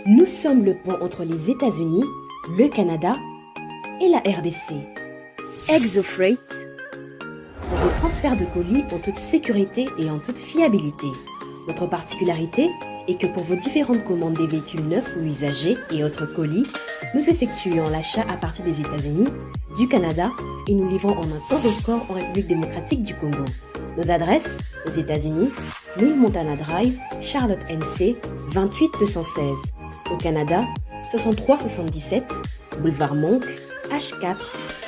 Nous sommes le pont entre les États-Unis, le Canada et la RDC. Exofreight, pour vos transferts de colis en toute sécurité et en toute fiabilité. Notre particularité est que pour vos différentes commandes des véhicules neufs ou usagés et autres colis, nous effectuons l'achat à partir des États-Unis, du Canada et nous livrons en un temps record en République démocratique du Congo. Nos adresses, aux États-Unis, 1000 Montana Drive, Charlotte NC, 28216. Au Canada, 6377, Boulevard Monk, H4,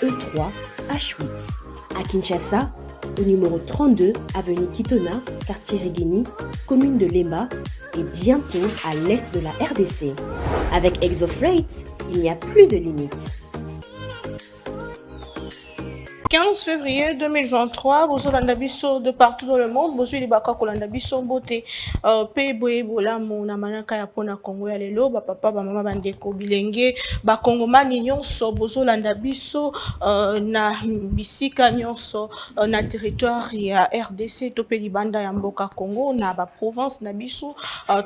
E3, H8. À Kinshasa, au numéro 32, avenue Kitona, quartier Rigini, commune de Lemba, et bientôt à l'est de la RDC. Avec Exofreight, il n'y a plus de limites. 15 février 2023, vous avez biso de partout dans le monde, vous avez kolanda biso mbote pe boye bolamu na manaka ya pona Kongo ya lelo ba papa ba mama bandeko bilenge ba kongomani nyonso bozolanda biso na bisika nyonso na territoire ya RDC to pe libanda ya mboka Congo na ba province na biso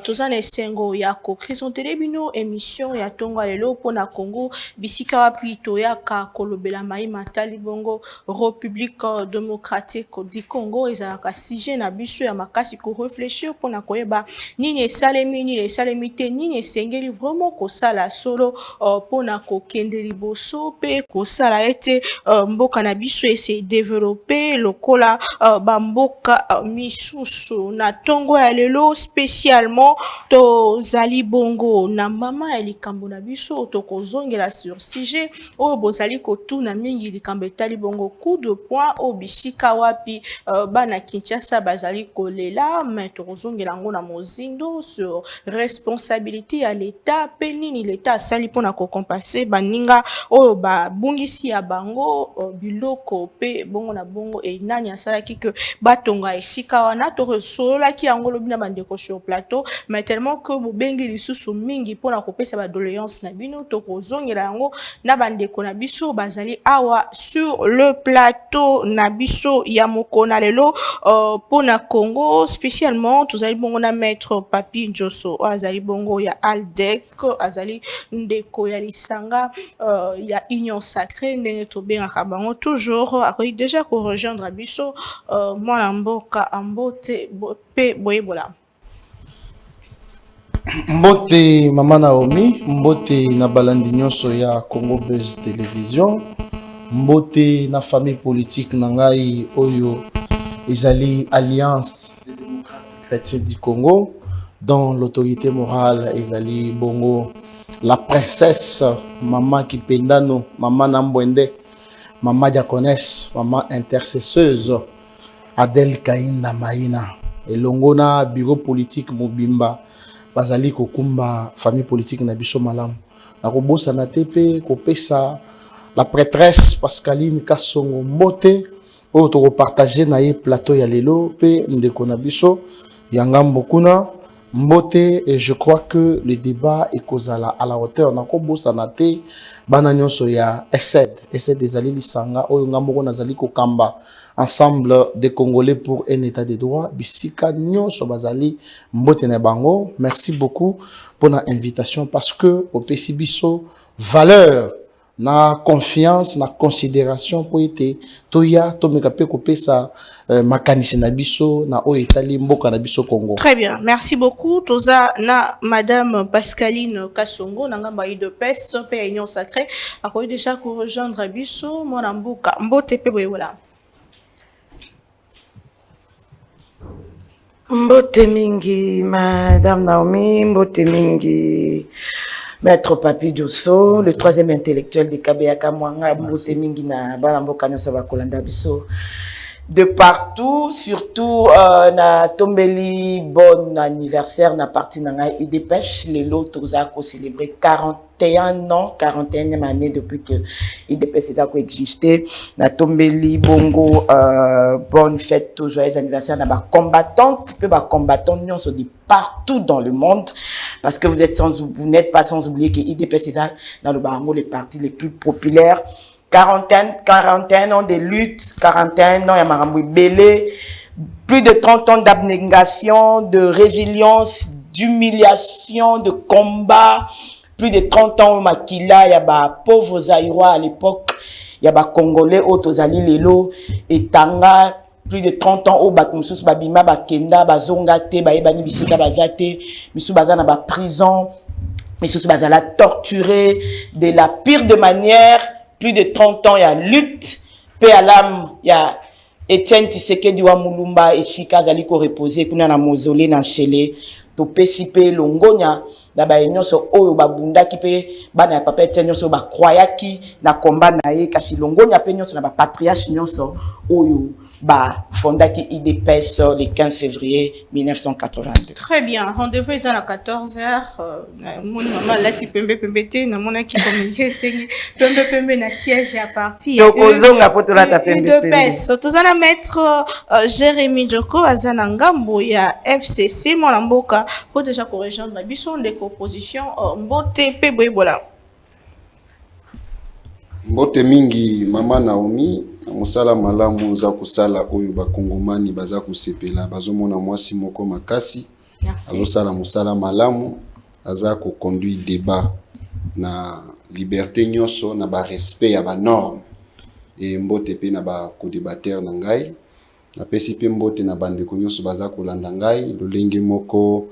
tozana esengo ya ko présenter bino émission ya tonga lelo pona Congo bisika wapi to ya ka kolobela mai matali bongo République démocratique du Congo ezalaka sujet na biso ya makasi ko réfléchir pona koyeba nini esalemi nini esalemite nini esengeli vraiment kosala solo pona kokende liboso pe kosala ete mboka na biso ese développer lokola bamboka misusu na tongo ya lelo spécialement tozali bongo na mama ya likambo na biso tokozongela sur sujet oyo bozali kotuna mingi likambo etali bongo coup de poing au bisika wapi bana Kinshasa bazali kolela mais tozongela ngo na mozindo sur responsabilité à l'état pe nini l'état sali pona ko compenser baninga oyo ba bungisi ya bango biloko pe bongo na bongo e nani asalaki que batonga esika wana to resolola ki yango lobina bandeko sur plateau mais tellement que bobengi lisusu mingi pona kopesa ba doléance na bino to kozongela yango na bandeko na biso bazali awa sur le plateau Nabiso Yamokona lelo pour na Congo spécialement tozali bongo na maître Papi Njoso azali bongo ya Aldec azali ndeko ya lisanga ya union sacrée ndenge tobengaka bango toujours akoki déjà ko rejoindre biso mwana mboka ambote pe boyebola Mbote Mama Naomi, mbote na balandi nyonso ya Congo Buzz Télévision, mbote na famille politique nangai oyo ezali Alliance des démocrates chrétiens du Congo, dont l'autorité morale ezali bongo la princesse Mama Kipendano, Mama Nambwende, Mama Diaconesse, Mama intercesseuse Adèle Kainda Maïna, elongo na bureau politique Mobimba bazali kokumba famille politique na biso malamu na kobosa na tepe kopesa la prêtresse Pascaline Kasongo mbote oyo toko partager na ye plateau ya lelo pe ndeko na biso yangambo kuna mbote, et je crois que le débat est kozala à la hauteur na kobosa na te bana nyonso ya essai des alliés lisanga oyo ngambo na zali ko kamba ensemble des Congolais pour un état de droit bisika nyonso bazali mbote na bango. Merci beaucoup pour la invitation parce que au pesi biso valeur na confiance na considération pour été toya to mekape ko pesa makanisi na biso na o etali mboka na biso Congo. Très bien, merci beaucoup. Toza na madame Pascaline Kasongo nangamba de pes pe union sacrée akoyi déjà ko rejoindre biso mona mboka mbote pe boyola. Mbote mingi madame Naomi, mbote mingi Maître Papi Njoso, le troisième intellectuel de Kabeyaka Mwanga, mbote mingi na bana mboka nyonso bakolanda biso. de partout, surtout na tombeli bon anniversaire na parti na ngai UDPS lelo toza ko célébrer 41 ans, 41e année depuis que UDPS a coexisté. Na tombeli bongo bonne fête, tout joyeux anniversaire na ba combattantes, peu ba combattants nyonso de partout dans le monde, parce que vous n'êtes pas sans oublier que UDPS est dans le Barango les partis les plus populaires. 41 ans de lutte, 41 ans, Yamaramboui Belé, plus de 30 ans d'abnégation, de résilience, d'humiliation, de combat, plus de 30 ans au Makila, il y a des pauvres Zaïrois à l'époque, il y a des Congolais, Otozali Lelo, et Tanga, plus de 30 ans au Bakmoussous, Babima, Bakenda, Bazongate, Baebani Bisika, Bazate, Missou Bazana, prison, Missou Bazala torturé de la pire de manière. Plus de 30 ans, il y a lutte. Paix à l'âme, il y a Etienne Tshisekedi wa Mulumba et Sika Zaliko reposé. Kuna na mausolée na Chele. To pesipe longonya. Daba nyonso oyo babunda ki pe bana ya papa Etienne nyonso ba croyaki na combat na ye kasi longonya pe nyonso na ba patriarche nyonso oyo ba fondaki IDPS le 15 février 1982. Très bien. Rendez-vous est à 14h. Mon maman là ti pembe te na mona ki communiquer sengi pembe na siège à partir. Tokozonga poto la ta pembe. IDPS. Tozana maître Jérémy Djoko azana ngambo ya FCC mona mboka pour déjà corriger na biso de proposition mbote pe boyebola. Mbote mingi mama Naomi musala malamu za kusala oyo bakongomani baza kusepela bazomona mwasi moko makasi. Merci. Azosala musala malamu aza ko conduire débat na liberté nyonso na ba respect ya ba norme et mbote pe na ba co-débatteur na ngai na pesi pe mbote na bandeko nyonso baza kolanda ngai lolenge moko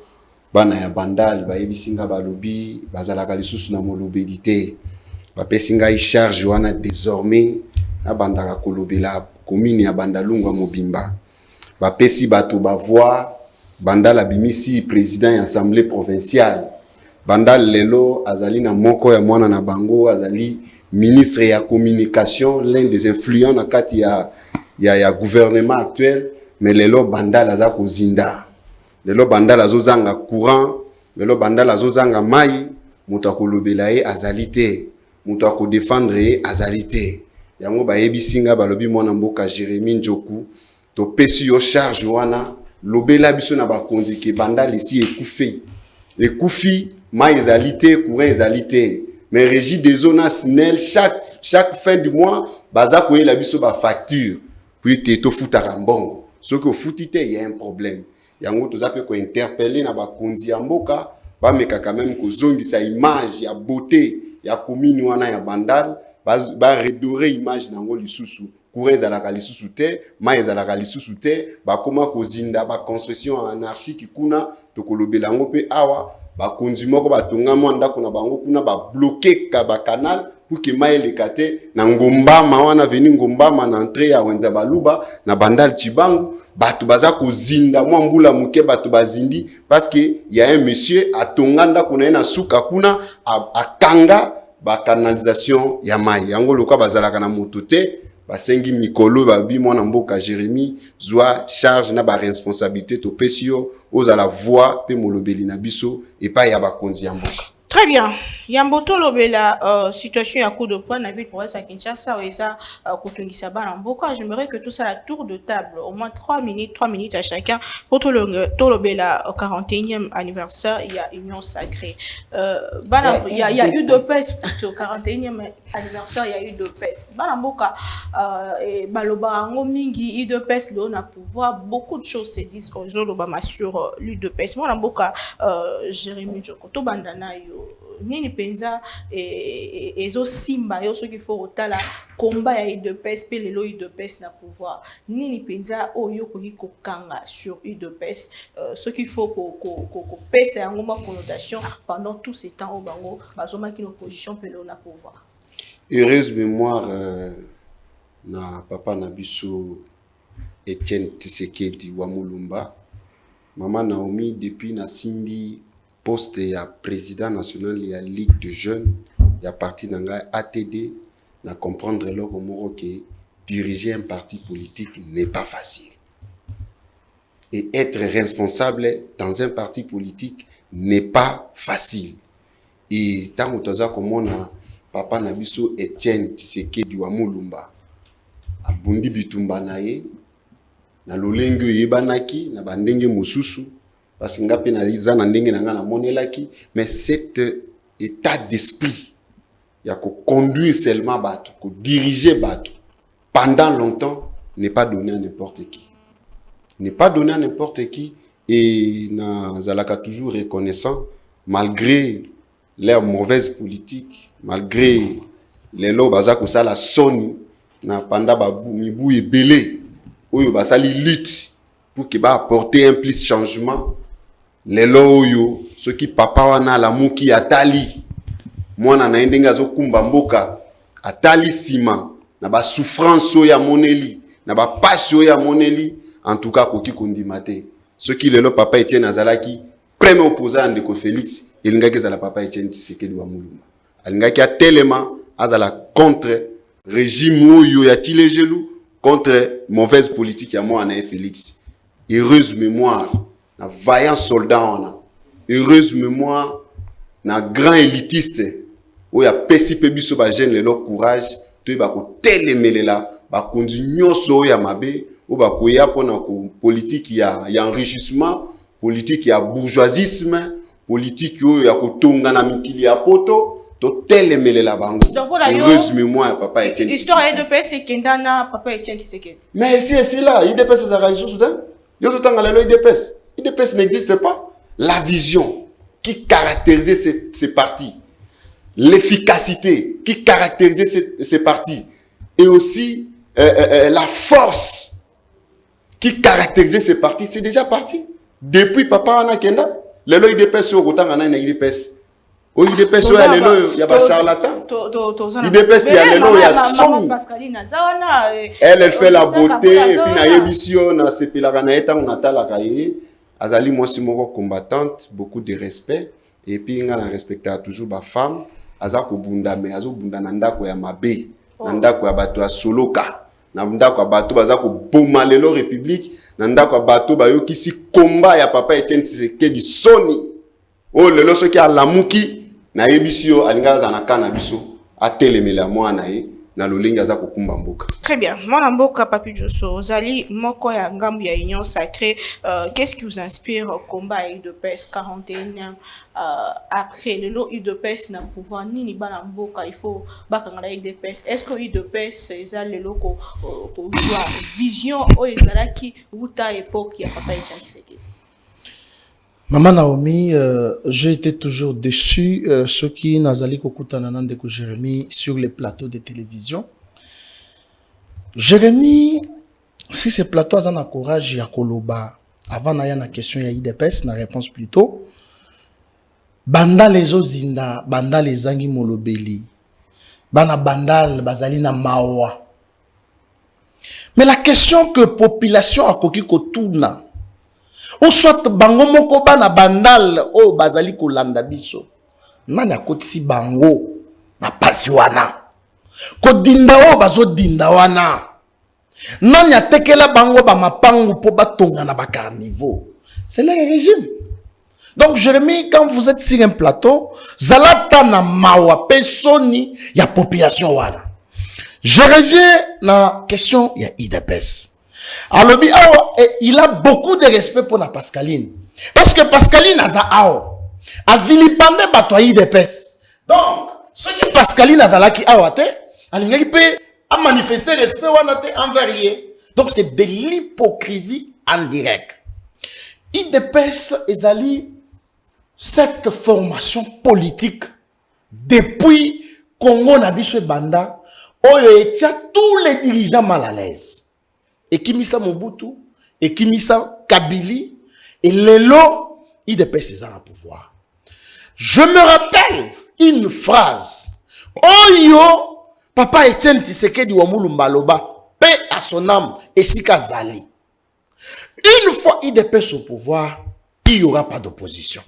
bana ya bandali bayebisinga balobi bazalaka lisusu na molobelité bapesi ngai charge wana désormais na bandaka kolobela commune ya Bandalungwa Mobimba bapesi bato bavoix bandala bimisi président ya assemblée provinciale bandal lelo azali na moko ya mwana na bango azali ministre ya communication l'un des influents na kati ya gouvernement actuel mais lelo bandal aza kozinda lelo bandal azozanga courant lelo bandal azozanga mai muto akolobela ye azali te muto akodefendre ye azali te yango bayebisinga balobi mwana mboka Jérémy Njoku to pesi yo charge wana lobela biso na bakonzi ke bandal ici ekufi mai ezali te courant ezali te mais régie des zones SNEL chaque fin du mois baza koyela biso ba facture puis te to futaka mbongo soki ofuti te il y a un problème yango toza pe ko interpeller na bakonzi ya mboka bameka quand même kozongisa image ya beauté ya commune wana ya bandal ba redorer image nango lisusu courant ezalaka lisusu te mai ezalaka lisusu te bakoma kozinda ba construction anarchique kuna tokolobela ngo pe awa bakonzi moko batonga mwa ndako na bango kuna ba bloquer ka ba canal pour que mai lekate na ngombama wana veni ngombama na entrée ya wenza baluba na bandal Chibangu bato baza kozinda mwa mbula muke bato bazindi parce que y a un monsieur atonga ndako na na suka kuna akanga ba canalisation ya mai yango lokwa bazalaka na moto te basengi mikolo babi mwana mboka Jérémy zwa charge na ba responsabilité to pesio ozala voix pe molobeli na biso et pas ya bakonzi ya mboka. Très bien. Yamboto lobela situation ya coup de poing na ville province à Kinshasa ou ça kutungisa bana mboka. J'aimerais que tout ça la tour de table au moins 3 minutes à chacun pour tout lobela 41e anniversaire il y a union sacrée. Bana il y a eu deux pèses plutôt 41e anniversaire il y a eu deux pèses. Bana mboka et baloba ngo mingi deux pèses là on a pouvoir beaucoup de choses se disent aux olobama sur lui deux pèses. Moi mboka Jérémy Djoko to bandana yo nini penza ezo simba yo soki faut otala combat ya UDPS pe lelo UDPS na pouvoir nini penza oyo koki kokanga sur UDPS soki faut ko pesa yango ma connotation pendant tout ce temps au bango bazoma ki l'opposition pe lelo na pouvoir. Heureuse mémoire na papa na biso Etienne Tshisekedi wa Mulumba Maman Naomi depuis na simbi poste ya président national ya Ligue de jeunes ya parti nanga ATD na comprendre loko moko ke diriger un parti politique n'est pas facile. Et être responsable dans un parti politique n'est pas facile. Et tant que tu as comme papa Nabiso Etienne Tshisekedi wa Mulumba, abundi bitumba na ye, na lolenge yebanaki, na bandenge mosusu, parce que ngapi na iza na ndenge na nga na monelaki, mais cet état d'esprit, il y a qu'on conduire seulement bateau, qu'on diriger bateau, pendant longtemps, n'est pas donné à n'importe qui. N'est pas donné à n'importe qui, et Zalaka toujours reconnaissant, malgré leur mauvaise politique, malgré les lois bazako ça la sonne, na panda babu mibu et belé, oyo basali lutte pour que ba apporter un plus changement. Les lois oyo, ceux qui papa wana la muki atali, mwana na ndenga zo kumba mboka, atali sima, na ba souffrance ya moneli, na ba passion ya moneli. En tout cas, koki kondimate. Ce qui le papa Etienne Azalaki, premier opposant de Félix, il n'a que papa Etienne Tshisekedi wa Mulumba. Il n'a que tellement azala contre régime oyo ya tilejelu, contre mauvaise politique ya moi anae Félix. Heureuse mémoire, na vaillant soldat wana. Heureuse mémoire, na grand élitiste, oya pesi pebiso ba jeune le courage, to ba ko telemelela, ba continue so ya mabe. Ou ba koya pona ko politique ya enrichissement, politique ya bourgeoisisme, politique yo ya kotonga na mikili ya poto, to telemele la bango. Heureuse mémoire papa Etienne. Histoire de PS Kendana papa Etienne Tshisekedi. Mais c'est là, IDPS ça réalisé soudain. Yo tanga la loi IDPS. IDPS n'existe pas. La vision qui caractérisait ces partis, l'efficacité qui caractérisait ces partis, et aussi la force qui caractérisait ces partis, c'est déjà parti. Depuis Papa Anakenda, les lois IDPS sont autant en IDPS. Au IDPS, il y a pas charlatan. IDPS, il y a les lois, il y a son. Elle fait la beauté, et puis na yebisio, na sepilagana eta, on a la kaye. Azali, moi, c'est mon combattante, beaucoup de respect. Et puis, on a respecté toujours ma femme. Azako bunda, mais azo bunda nanda ko ya mabe. Nanda ko ya bato ya soloka. Nanda ko bato bazako boma lelo république. Nanda ko bato bayo kisi combat ya papa Etienne Tshisekedi soni. Oh lelo soki a lamuki na yebisio alinga za na kana biso atelemela mwana ye na lolinga za kokumba mboka. Très bien. Mwana mboka Papi Josso, zali moko ya ngambu ya Union Sacrée, qu'est-ce qui vous inspire au combat UDPS 41 après le lot UDPS na pouvoir nini bana mboka il faut bakangala UDPS. Est-ce que UDPS ezali le loko ko vision o ezalaki uta époque ya papa Etienne Tshisekedi? Maman Naomi, j'ai été toujours déçu, ce qui Nazali Kokutana Nandeko Jérémy sur les plateaux de télévision. Jérémy, si ces plateaux ont un courage, il y a Koloba. Avant, il y a une question, il y a IDPS, une réponse plutôt. Banda les Ozinda, Banda les Zangi Molobeli, Bana Bandal, Bazali na Mawa. Mais la question que la population a koki kotuna, ou soit bango moko bana bandal o bazali ko landa biso nani akotisi bango na pasi wana ko dinda o bazo dinda wana nani atekela bango ba mapangu po batonga na ba carnivore. C'est le régime. Donc Jérémy, quand vous êtes sur un plateau zalata na mawa pesoni ya population wana. Je reviens na question ya IDPS. Alors, il a beaucoup de respect pour la Pascaline. Parce que Pascaline a vilipendé batoyi de pes. Donc, ce qui Pascaline a qui a manifesté respect envers lui. Donc, c'est de l'hypocrisie en direct. IDPS ezali cette formation politique depuis Congo Nabiso Banda, oyo etia tous les dirigeants mal à l'aise. Et Kimisa Mobutu, et Kimisa Kabili, et Lelo, IDPS est en pouvoir. Je me rappelle une phrase. Oyo, papa Etienne Tshisekedi wa Mulumba loba, paix à son âme, et Sika Zali. Une fois IDPS au pouvoir, il n'y aura pas d'opposition.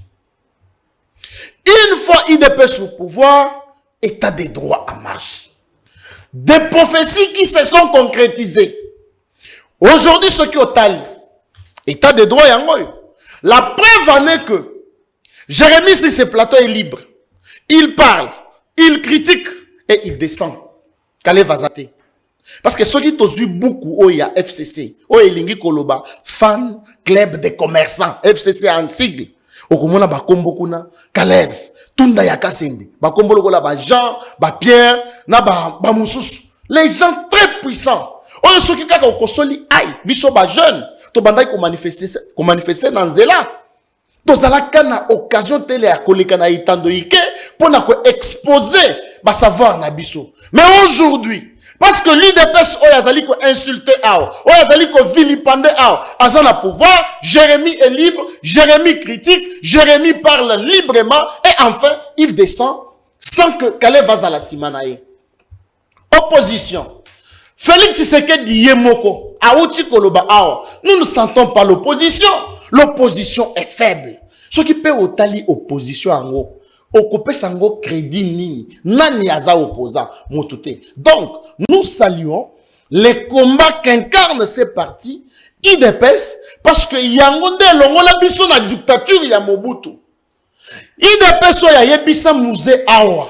Une fois IDPS au pouvoir, état des droits en marche. Des prophéties qui se sont concrétisées. Aujourd'hui, ce qui est au Tali, état de droit, la preuve en est que Jérémie, sur ce plateau, est libre. Il parle, il critique et il descend. Kale Vazate. Parce que ceux qui ont eu beaucoup, il y a FCC, Lingi Koloba, fan club des commerçants, FCC en sigle. Okomona bakombo kuna, Kalev, Tunda Yakasende, bakombo lokola ba Jean, ba Pierre, na ba Moussus. Les gens très puissants. Oyo soki kaka okosoli aïe, biso ba jeune, to bandai ko manifester dans zela. Tozalaka na occasion tele ya koleka na itando ike pour na ko exposer ba savoir na biso. Mais aujourd'hui, parce que l'UDPS oyazali ko insulter ao, oyazali ko vilipender ao, azana pouvoir, Jérémie est libre, Jérémie critique, Jérémie parle librement et enfin il descend sans que Kale Vazala Simanae. Opposition. Félix Tshisekedi Yemoko, Aouti Koloba Ao. Nous ne sentons pas l'opposition. L'opposition est faible. Ce qui peut otali opposition en haut. Okope sango crédit ni. Nani aza opposant. Moutouté. Donc, nous saluons les combats qu'incarnent ces partis. IDPS, parce que Yangonde Longola biso na dictature ya Mobutu. IDPS oya yebisa muze awa.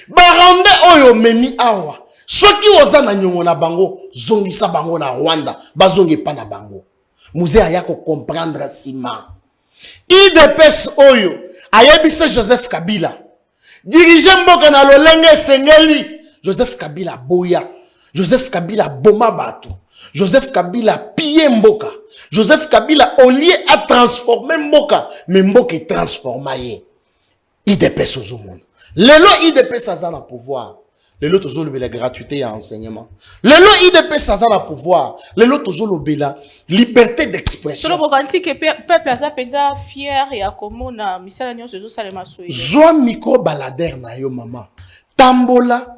Barande oyo memi awa. Soki oza na nyongo na bango, zongisa bango na Rwanda, bazongi pa na bango. Muze ayako comprendre sima. IDPS oyo, ayebise Joseph Kabila. Dirigeant mboka na lolenge sengeli. Joseph Kabila boya. Joseph Kabila boma batu. Joseph Kabila pille mboka. Joseph Kabila au lieu à transformer mboka, mais mboka est transformé. IDPS ozo monde. Lelo IDPS aza na pouvoir. Les lots toujours la gratuité et enseignement. Les lots IDPS ça a pouvoir. Les lots toujours la liberté d'expression. Solo bokanti que peuple aza penza fier et akomona misala nyonso zo salema soyi. Zoa micro balader na yo maman. Tambola.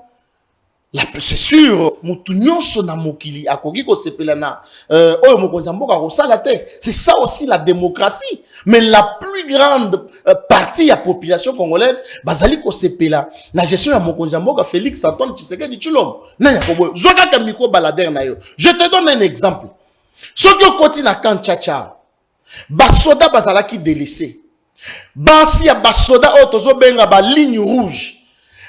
C'est sûr, mutu nyonso na mokili akoki ko sepela na oyo mokonzi mboka ko sala te. C'est ça aussi la démocratie. Mais la plus grande partie de la population congolaise bazali ko sepela na gestion ya mokonzi mboka Félix Antoine Tshisekedi Tshilombo. Na yakobo zoka ka micro balader na yo. Je te donne un exemple. Soki okoti na camp Tchatcha, basoda bazalaki délaissé. Bansi ya basoda oyo tozo benga ba ligne rouge.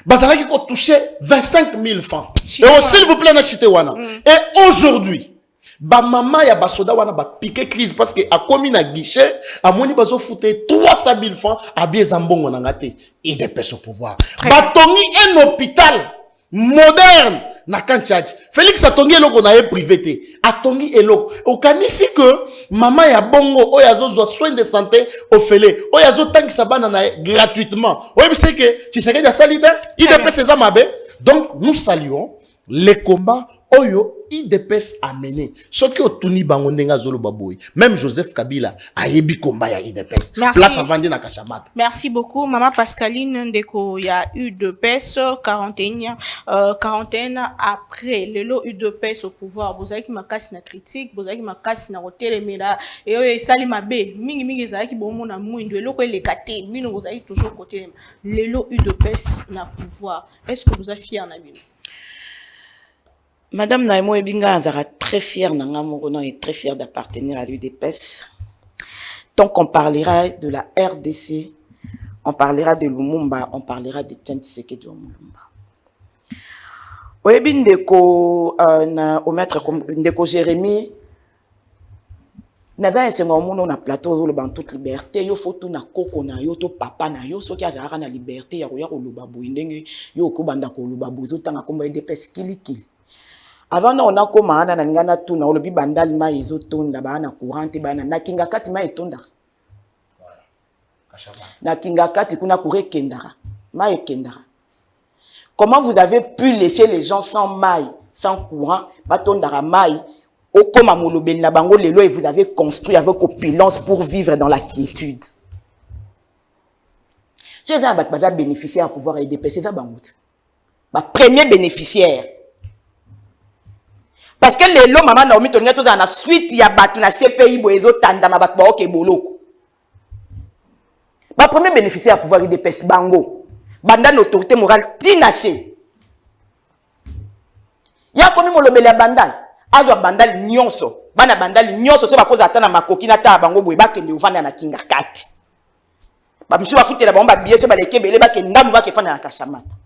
Bazalaki ko toucher 25 000 francs. Et s'il vous plaît, n'achètez wana. Et aujourd'hui, ba maman ya basoda wana ba piqué crise parce que a commis na guichet, a moni bazo fouté 300 000 francs à bien zambongo na ngate. Il dépêche au pouvoir. Batongi un hôpital moderne na Kanchadj. Félix atongi eloko na privé. Atongi eloko. Okanisi que maman ya bongo oyazo zo soins de santé ofele. Oyazo tangi sabana na gratuitement. Oye c'est que tu sais que salite, il dépêche ses amabe. Donc nous saluons les combats oyo IDPS a mené. Ce qui otuni bango ndenga zolo baboy. Même Joseph Kabila a yebi combat ya IDPS. Place à vendre na Kachamata. Merci beaucoup maman Pascaline ndeko ya UDPS 41 après le lot UDPS au pouvoir. Bozaki makasi na critique, bozaki makasi na hotelemela et oyo esali mabe mingi ezalaki bomo na mwindo eloko elekate bino bozaki toujours côté le lot UDPS na pouvoir. Est-ce que vous êtes fier na bino? Madame Naïmo Ebinga Azara très fière et très fière d'appartenir à l'UDPS. Tant qu'on parlera de la RDC, on parlera de Lumumba, on parlera de Tshisekedi de Lumumba. Oyebi ndeko au maître ndeko Jérémie naza esenga omuno na plateau dans toute liberté yo foto na koko na yo to papa na yo soki azara na liberté ya koya koloba boye ndenge yo okobanda koloba bozo tanga komba UDPS kilikili. Avant on a commandé na ngana tout na olobi bandal ma izo tonda ba na courante ba na kinga kati ma etonda. Na kinga kati kuna kure kendara. Ma ekendara. Comment vous avez pu laisser les gens sans maille, sans courant, ba tondara maille au koma molobel na bango lelo et vous avez construit avec opulence pour vivre dans la quiétude. C'est ça ba bénéficiaire pouvoir aider c'est ça bangout. Ba premier bénéficiaire. Parce que les lots, maman, Naomi, on a tous en suite, il y a battu na CPI, boezo, tanda, ma batba, ok, boloko. Ma premier bénéficiaire à pouvoir IDPS, bango. Banda, l'autorité morale, tinaché. Ya komi molobele ya bandal. Azwa bandal nyonso. Bana bandal nyonso so bakoza ata na makoki na ta bango boye bakende ovanda na kinga kati. Ba misu bafutela bango ba billet so baleke bele bakende ndamu bakefana na kashamata.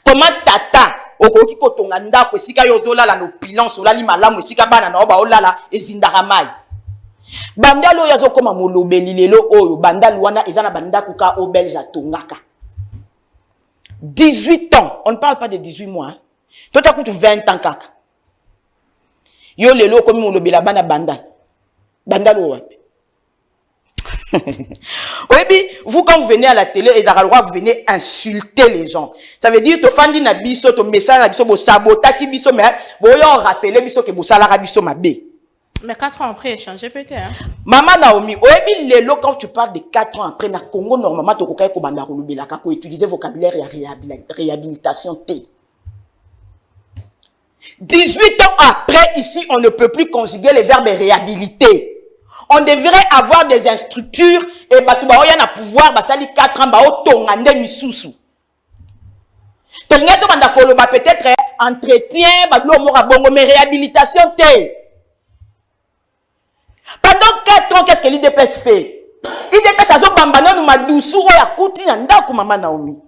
Comment tata okoki kotonga ndako esika yo ozolala no bilan solali malamu esika bana na oba olala ezindaka mai. Bandal oyo azokoma molobeli lelo oyo bandal wana eza na bandako ka au belge atongaka. 18 ans, on ne parle pas de 18 mois. Hein. Toi tu as coûté 20 ans kaka. Yo lelo comme molobela bana bandal. Bandal oyo wapi. Oui, vous quand vous venez à la télé et vous venez insulter les gens. Ça veut dire que fandi na biso to message na biso bo sabotaki biso mais bo yo rappeler biso que bo salara biso mabe. Mais 4 ans après échanger peut-être hein. Maman Naomi, oui lelo quand tu parles de 4 ans après na Congo normalement to kokai ko banda kolobela ka ko utiliser vocabulaire et réhabilitation T. 18 ans après ici on ne peut plus conjuguer les verbes réhabiliter. On devrait avoir des instructeurs et batouba oya na pouvoir basali 4 ans ba otongande misusu. Tonga to banda koloba peut-être entretien ba lo mora bongo mais réhabilitation T. Pendant 4 ans qu'est-ce que l'IDPS fait? IDPS a zo bambana no madusu oya kuti na ndako mama Naomi.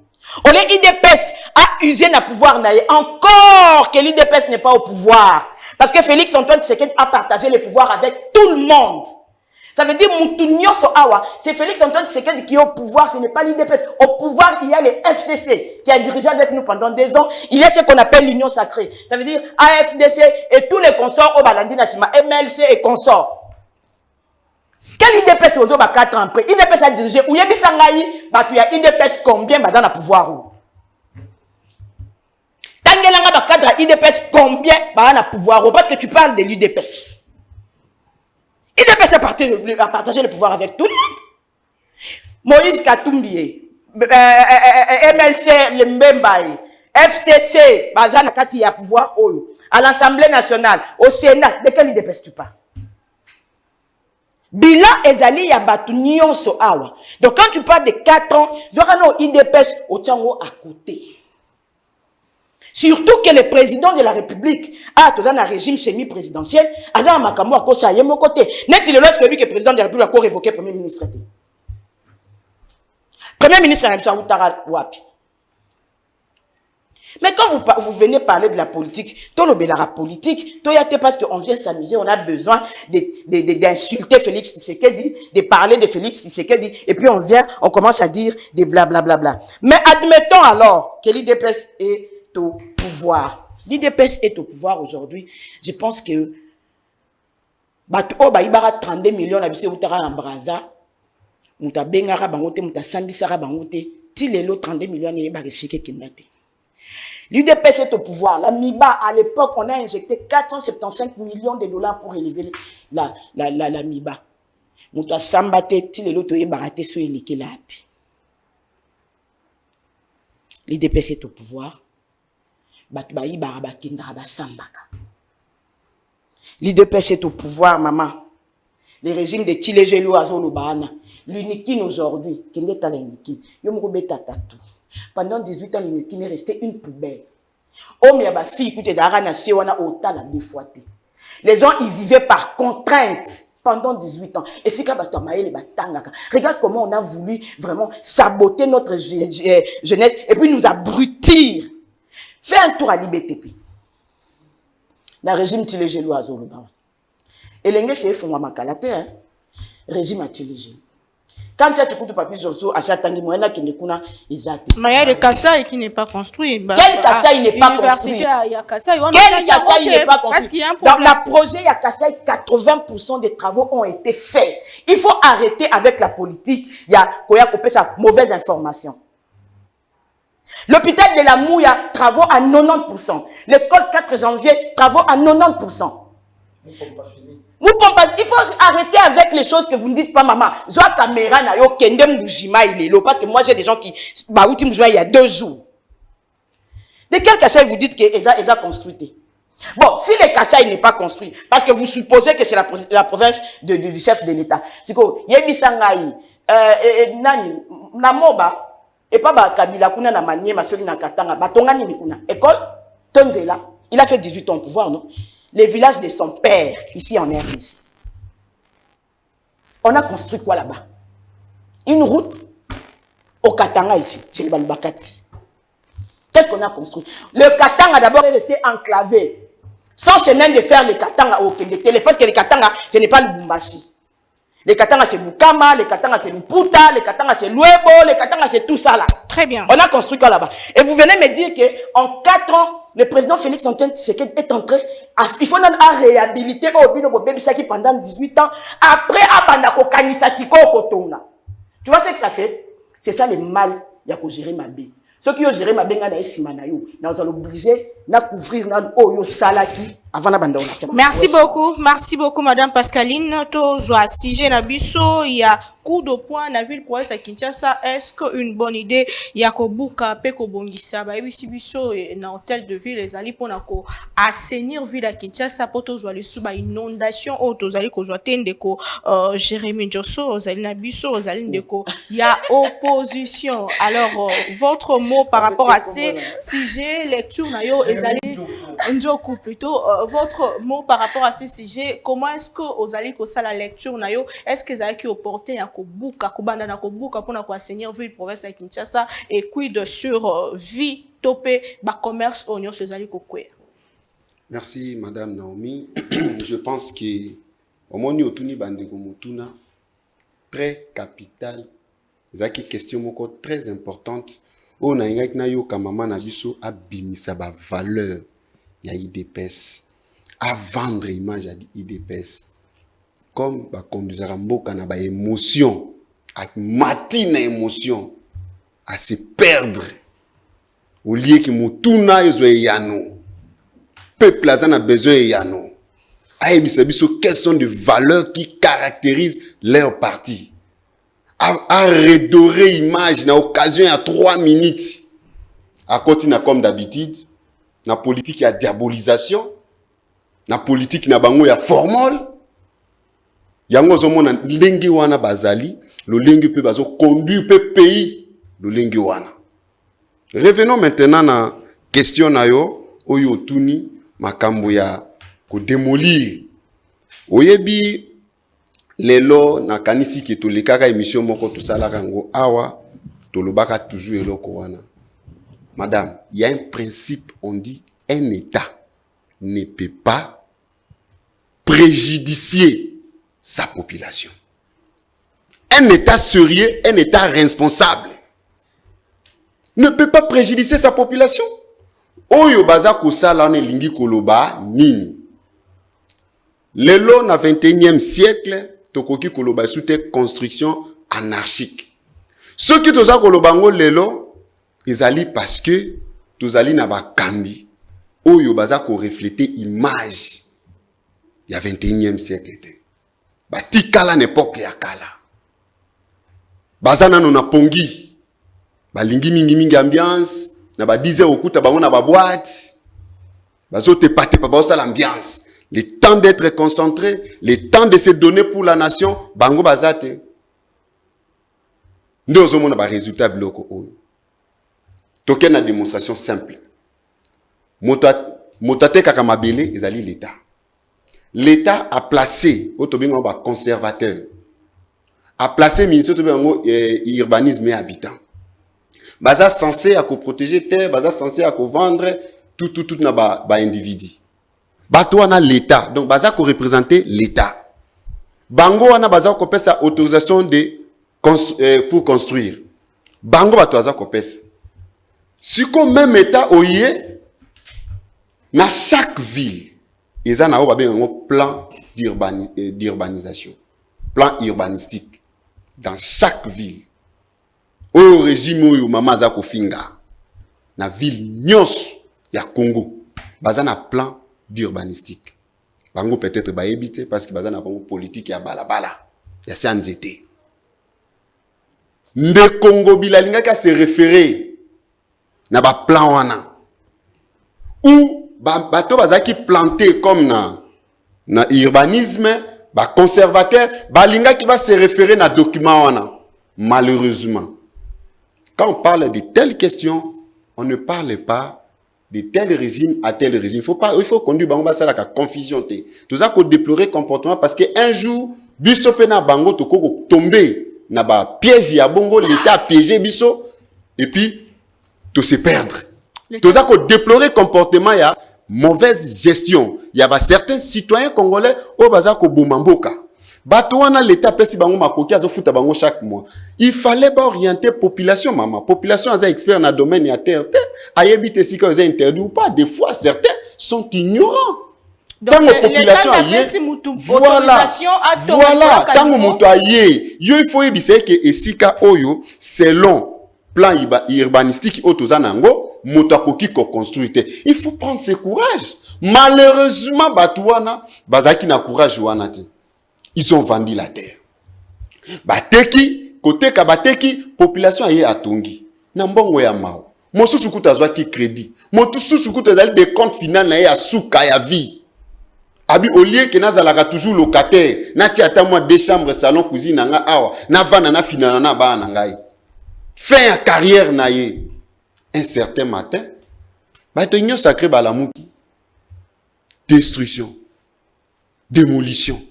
On est IDPS a usé na pouvoir naie encore que l'IDPS n'est pas au pouvoir parce que Félix Antoine Tshisekedi a partagé le pouvoir avec tout le monde. Ça veut dire Moutounio Soawa, c'est Félix Antoine Tshisekedi qui est au pouvoir, ce n'est pas l'IDPS. Au pouvoir, il y a les FCC qui a dirigé avec nous pendant 2 ans. Il y a ce qu'on appelle l'Union sacrée. Ça veut dire AFDC et tous les consorts au Balandi Nassima, MLC et consorts. Quel IDPS aux autres 4 ans après? IDPS a dirigé. Où y a Bissangaï, il y a IDPS combien dans le pouvoir? Tangelanga ba cadre IDPS combien dans le pouvoir? Parce que tu parles de l'IDPS. IDPS a partagé le pouvoir avec tout le monde. Moïse Katumbi, MLC, le Mbembaye, FCC, Bazana Kati a pouvoir à l'Assemblée nationale, au Sénat, de quel IDPS tu parles? Bilan ezali ya batu nyonso awa. Donc quand tu parles de 4 ans, il y aura no IDPS au Tchango à côté. Surtout que le président de la République a dans un régime semi-présidentiel, a dans makambo à kosa yemo côté. Net il est lorsque lui que le président de la République a révoqué premier ministre. Premier ministre a dit wapi. Mais quand vous venez parler de la politique, tout le bélara politique, tout y a parce qu'on vient s'amuser, on a besoin d'insulter Félix Tshisekedi, de parler de Félix Tshisekedi, et puis on commence à dire des blablabla. Mais admettons alors que l'IDPS est au pouvoir. L'IDPS est au pouvoir aujourd'hui. Je pense que Ibara 32 millions d'habitants en Braza, Mouta Bengara Bangote, Mouta Sambisara Bangote, Tilelo 32 millions de Kindate. L'UDPS est au pouvoir. La MIBA, à l'époque, on a injecté 475 millions de dollars pour élever la MIBA. Mouta Sambate, Tilelo Toye Barate Souelike Lapi. L'UDPS est au pouvoir. L'IDPS est au pouvoir, maman. Le régime de Tilejelo Azolobana. L'uniquine aujourd'hui, qui n'est pas l'uniquine. Pendant 18 ans, l'uniquine est resté une poubelle. Oh, mais ma fille, écoutez, les gens, ils vivaient par contrainte pendant 18 ans. Et c'est quand regarde comment on a voulu vraiment saboter notre jeunesse et puis nous abrutir. Fais un tour à l'IBTP. Dans le régime Tilejelo Azolobana. Et l'engrais fait fond à Makalate, hein. Régime à Tilejelo. Quand tu as tout papier Josso, à Satangi Moena qui n'est qu'une isate. Mais il y a le Kassai qui n'est pas construit. Quel Kassai n'est pas construit? Il y a Kassai. Quel Kassai n'est pas construit? Parce qu'il y a un problème. Dans le projet, il y a Kassai, 80% des travaux ont été faits. Il faut arrêter avec la politique. Il y a Koya Kopé sa mauvaise information. L'hôpital de la Mouya, travaux à 90%. L'école 4 janvier, travaux à 90%. Il faut arrêter avec les choses que vous ne dites pas, maman. Zoa caméra na yo kendem Mujima il est là. Parce que moi j'ai des gens qui baouti Mujima il y a 2 jours. De quel Kassai vous dites que Eza construit? Bon, si le Kassai n'est pas construit, parce que vous supposez que c'est la province du chef de l'État. C'est quoi? Yebisangaï, nani, namoba, et pas ba kabila kuna na manier ma soli na katanga, batonga ni kuna. École? Tonzela, il a fait 18 ans au pouvoir, non? Les villages de son père, ici en RDC. On a construit quoi là-bas? Une route au Katanga ici, chez les Balubakati. Qu'est-ce qu'on a construit? Le Katanga d'abord est resté enclavé. Sans chemin de faire le Katanga au Kendetele, parce que le Katanga, ce n'est pas le Bumbashi. Le Katanga c'est Bukama, le Katanga c'est Luputa, le Katanga c'est Luebo, le Katanga c'est tout ça là. Très bien. On a construit quoi là-bas? Et vous venez me dire qu'en 4 ans, le président Félix Antoine Tshisekedi est entré il faut réhabiliter Obino Bobebisaki pendant 18 ans. Après, Abandako Kanisa Siko Kotonga. Tu vois ce que ça fait? C'est ça le mal, il y a qu'à gérer ma bé. Ceux qui ont géré ma bé, nous allons obligés de couvrir nos salaki avant d'abandonner. Merci beaucoup, Madame Pascaline. Tozoa sujet na biso, il y a coup de poing na ville province à Kinshasa. Est-ce que une bonne idée? Il y a Kobuka, Peko Bongisa, Baïbisi biso na hôtel de ville les ali pour nako assainir ville à Kinshasa pour tozoa les sous inondation ou tozali kozwa tende ko Jérémy Njosso, ozali na biso, ozali ndeko. Il y a opposition. Alors votre mot par rapport à ces sujets, lecture na yo ezali Njoku plutôt. Votre mot par rapport à ce sujet, comment est-ce que vous allez faire la lecture nayo? Est-ce que vous allez opporter à Kobuka, Kobanda na Kobuka pour assainir ville province à Kinshasa et quid sur vie topé ba commerce oignon ces allez kokwe? Merci Madame Naomi. Je pense que au moins otuni bandeko mutuna très capital. Zaki question moko très importante. On a ngaki na yo kamama na biso abimisa ba valeur ya IDPS. À vendre image à IDPS comme ba conduire mboka na ba émotion à matine émotion à se perdre au lieu que mutuna ezo yano peuple a besoin yano aïe biso quelles sont les valeurs qui caractérisent leur parti à redorer image na occasion à 3 minutes à continuer comme d'habitude na politique ya diabolisation. Na politique na bango ya formol yango zomona ndenge wana bazali lo lengi pe bazo conduire pe pays lo lengi wana. Revenons maintenant na question na yo oyo tuni makambo ya ko démolir oyebi lelo na kanisi ki tolekaka émission moko to sala kango awa tolobaka toujours eloko wana. Madame, il y a un principe, on dit un état ne peut pas préjudicier sa population. Un État sérieux, un État responsable ne peut pas préjudicier sa population. Oyo baza kosala ne lingi koloba nini. Lelo na 21e siècle, tokoki koloba soute construction anarchique. Ceux qui toza kolobango lelo, ils allient parce que tozali na ba kambi. Oyo baza ko refléter image. Il y a 21e siècle. Batikala n'époque ya kala. Bazana no na pongi. Balingi mingi ambiance. Na ba 10 heures okuta bango na ba boîte. Bazote pate pa ba l'ambiance. Le temps d'être concentré, le temps de se donner pour la nation, bango bazate. Nde ozomona ba résultat biloko oyo. Token na démonstration simple. Motate kaka mabele ezali l'État. L'État a placé, autobingo ba conservateur, a placé ministre autobingo urbanisme et habitant. Baza censé à protéger terre, baza censé à vendre tout na ba individu. Bato wana l'État, donc baza ko représenter l'État. Bango wana baza ko pesa autorisation de pour construire. Bango bato baza ko pesa. Siko même État oye na chaque ville. Ils ont un plan d'urbanisation, plan urbanistique dans chaque ville. Au régime où maman zako finga, na ville nyos ya Congo, bazan a plan d'urbanistique. Bango peut-être ba éviter parce que bazan a bango politique ya balabala, ya sanzete. Nde Congo bilalinga ka se référer na ba plan wana. Ou bato bazaki planté comme na urbanisme, ba conservateur, balinga qui va se référer na document wana. Malheureusement, quand on parle de telles questions, on ne parle pas de tel régime à tel régime. Il faut conduire bango ça la confusion te. Tout ça qu'on déplorer comportement parce que un jour biso pe na bango to ko tomber na ba piège ya bongo l'état piégé biso et puis to se perdre. Tout ça qu'on déplorer comportement ya mauvaise gestion. Il y a certains citoyens congolais au bazar ko bomamboka. Bato wana l'état pesi bango makoki azo futa bango chaque mois. Il fallait pas orienter population maman. Population aza expert na domaine ya terre. Ayebite si que c'est interdit ou pas. Des fois certains sont ignorants. Donc population voilà. Tango moto aye. Yo il faut yebise que esika oyo selon plan urbanistique otozanango moto akoki ko construire. Il faut prendre ce courage. Malheureusement bato wana bazaki na courage wana te. Ils ont vendu la terre. Bateki, côté kabateki, population aye atongi. Na mbongo ya mao. Mosusu kuta zwaki crédit. Mosusu kuta zali des comptes final na ya suka ya vie. Abi au lieu que nazalaka toujours locataire, nati ata moi 2 chambres, salon, cuisine na nga awa, na vana na finana na ba na ngai. Fin ya carrière na ye. Un certain matin, bato nyo sacré balamuki. Destruction. Démolition.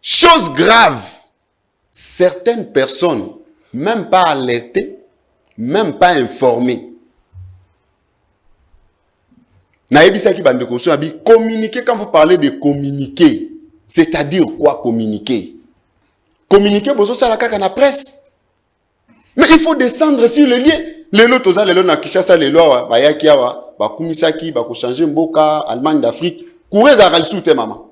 Chose grave, certaines personnes, même pas alertées, même pas informées. Naïbisaki bande conscience abi communiquer. Quand vous parlez de communiquer, c'est-à-dire quoi communiquer? Communiquer bozo sala kaka na presse. Mais il faut descendre sur le lien. Lelo toza lelo na Kinshasa lelo bayaki awa ba kumisaki ba ko changer mboka Allemagne d'Afrique. Courez à ralsou te maman.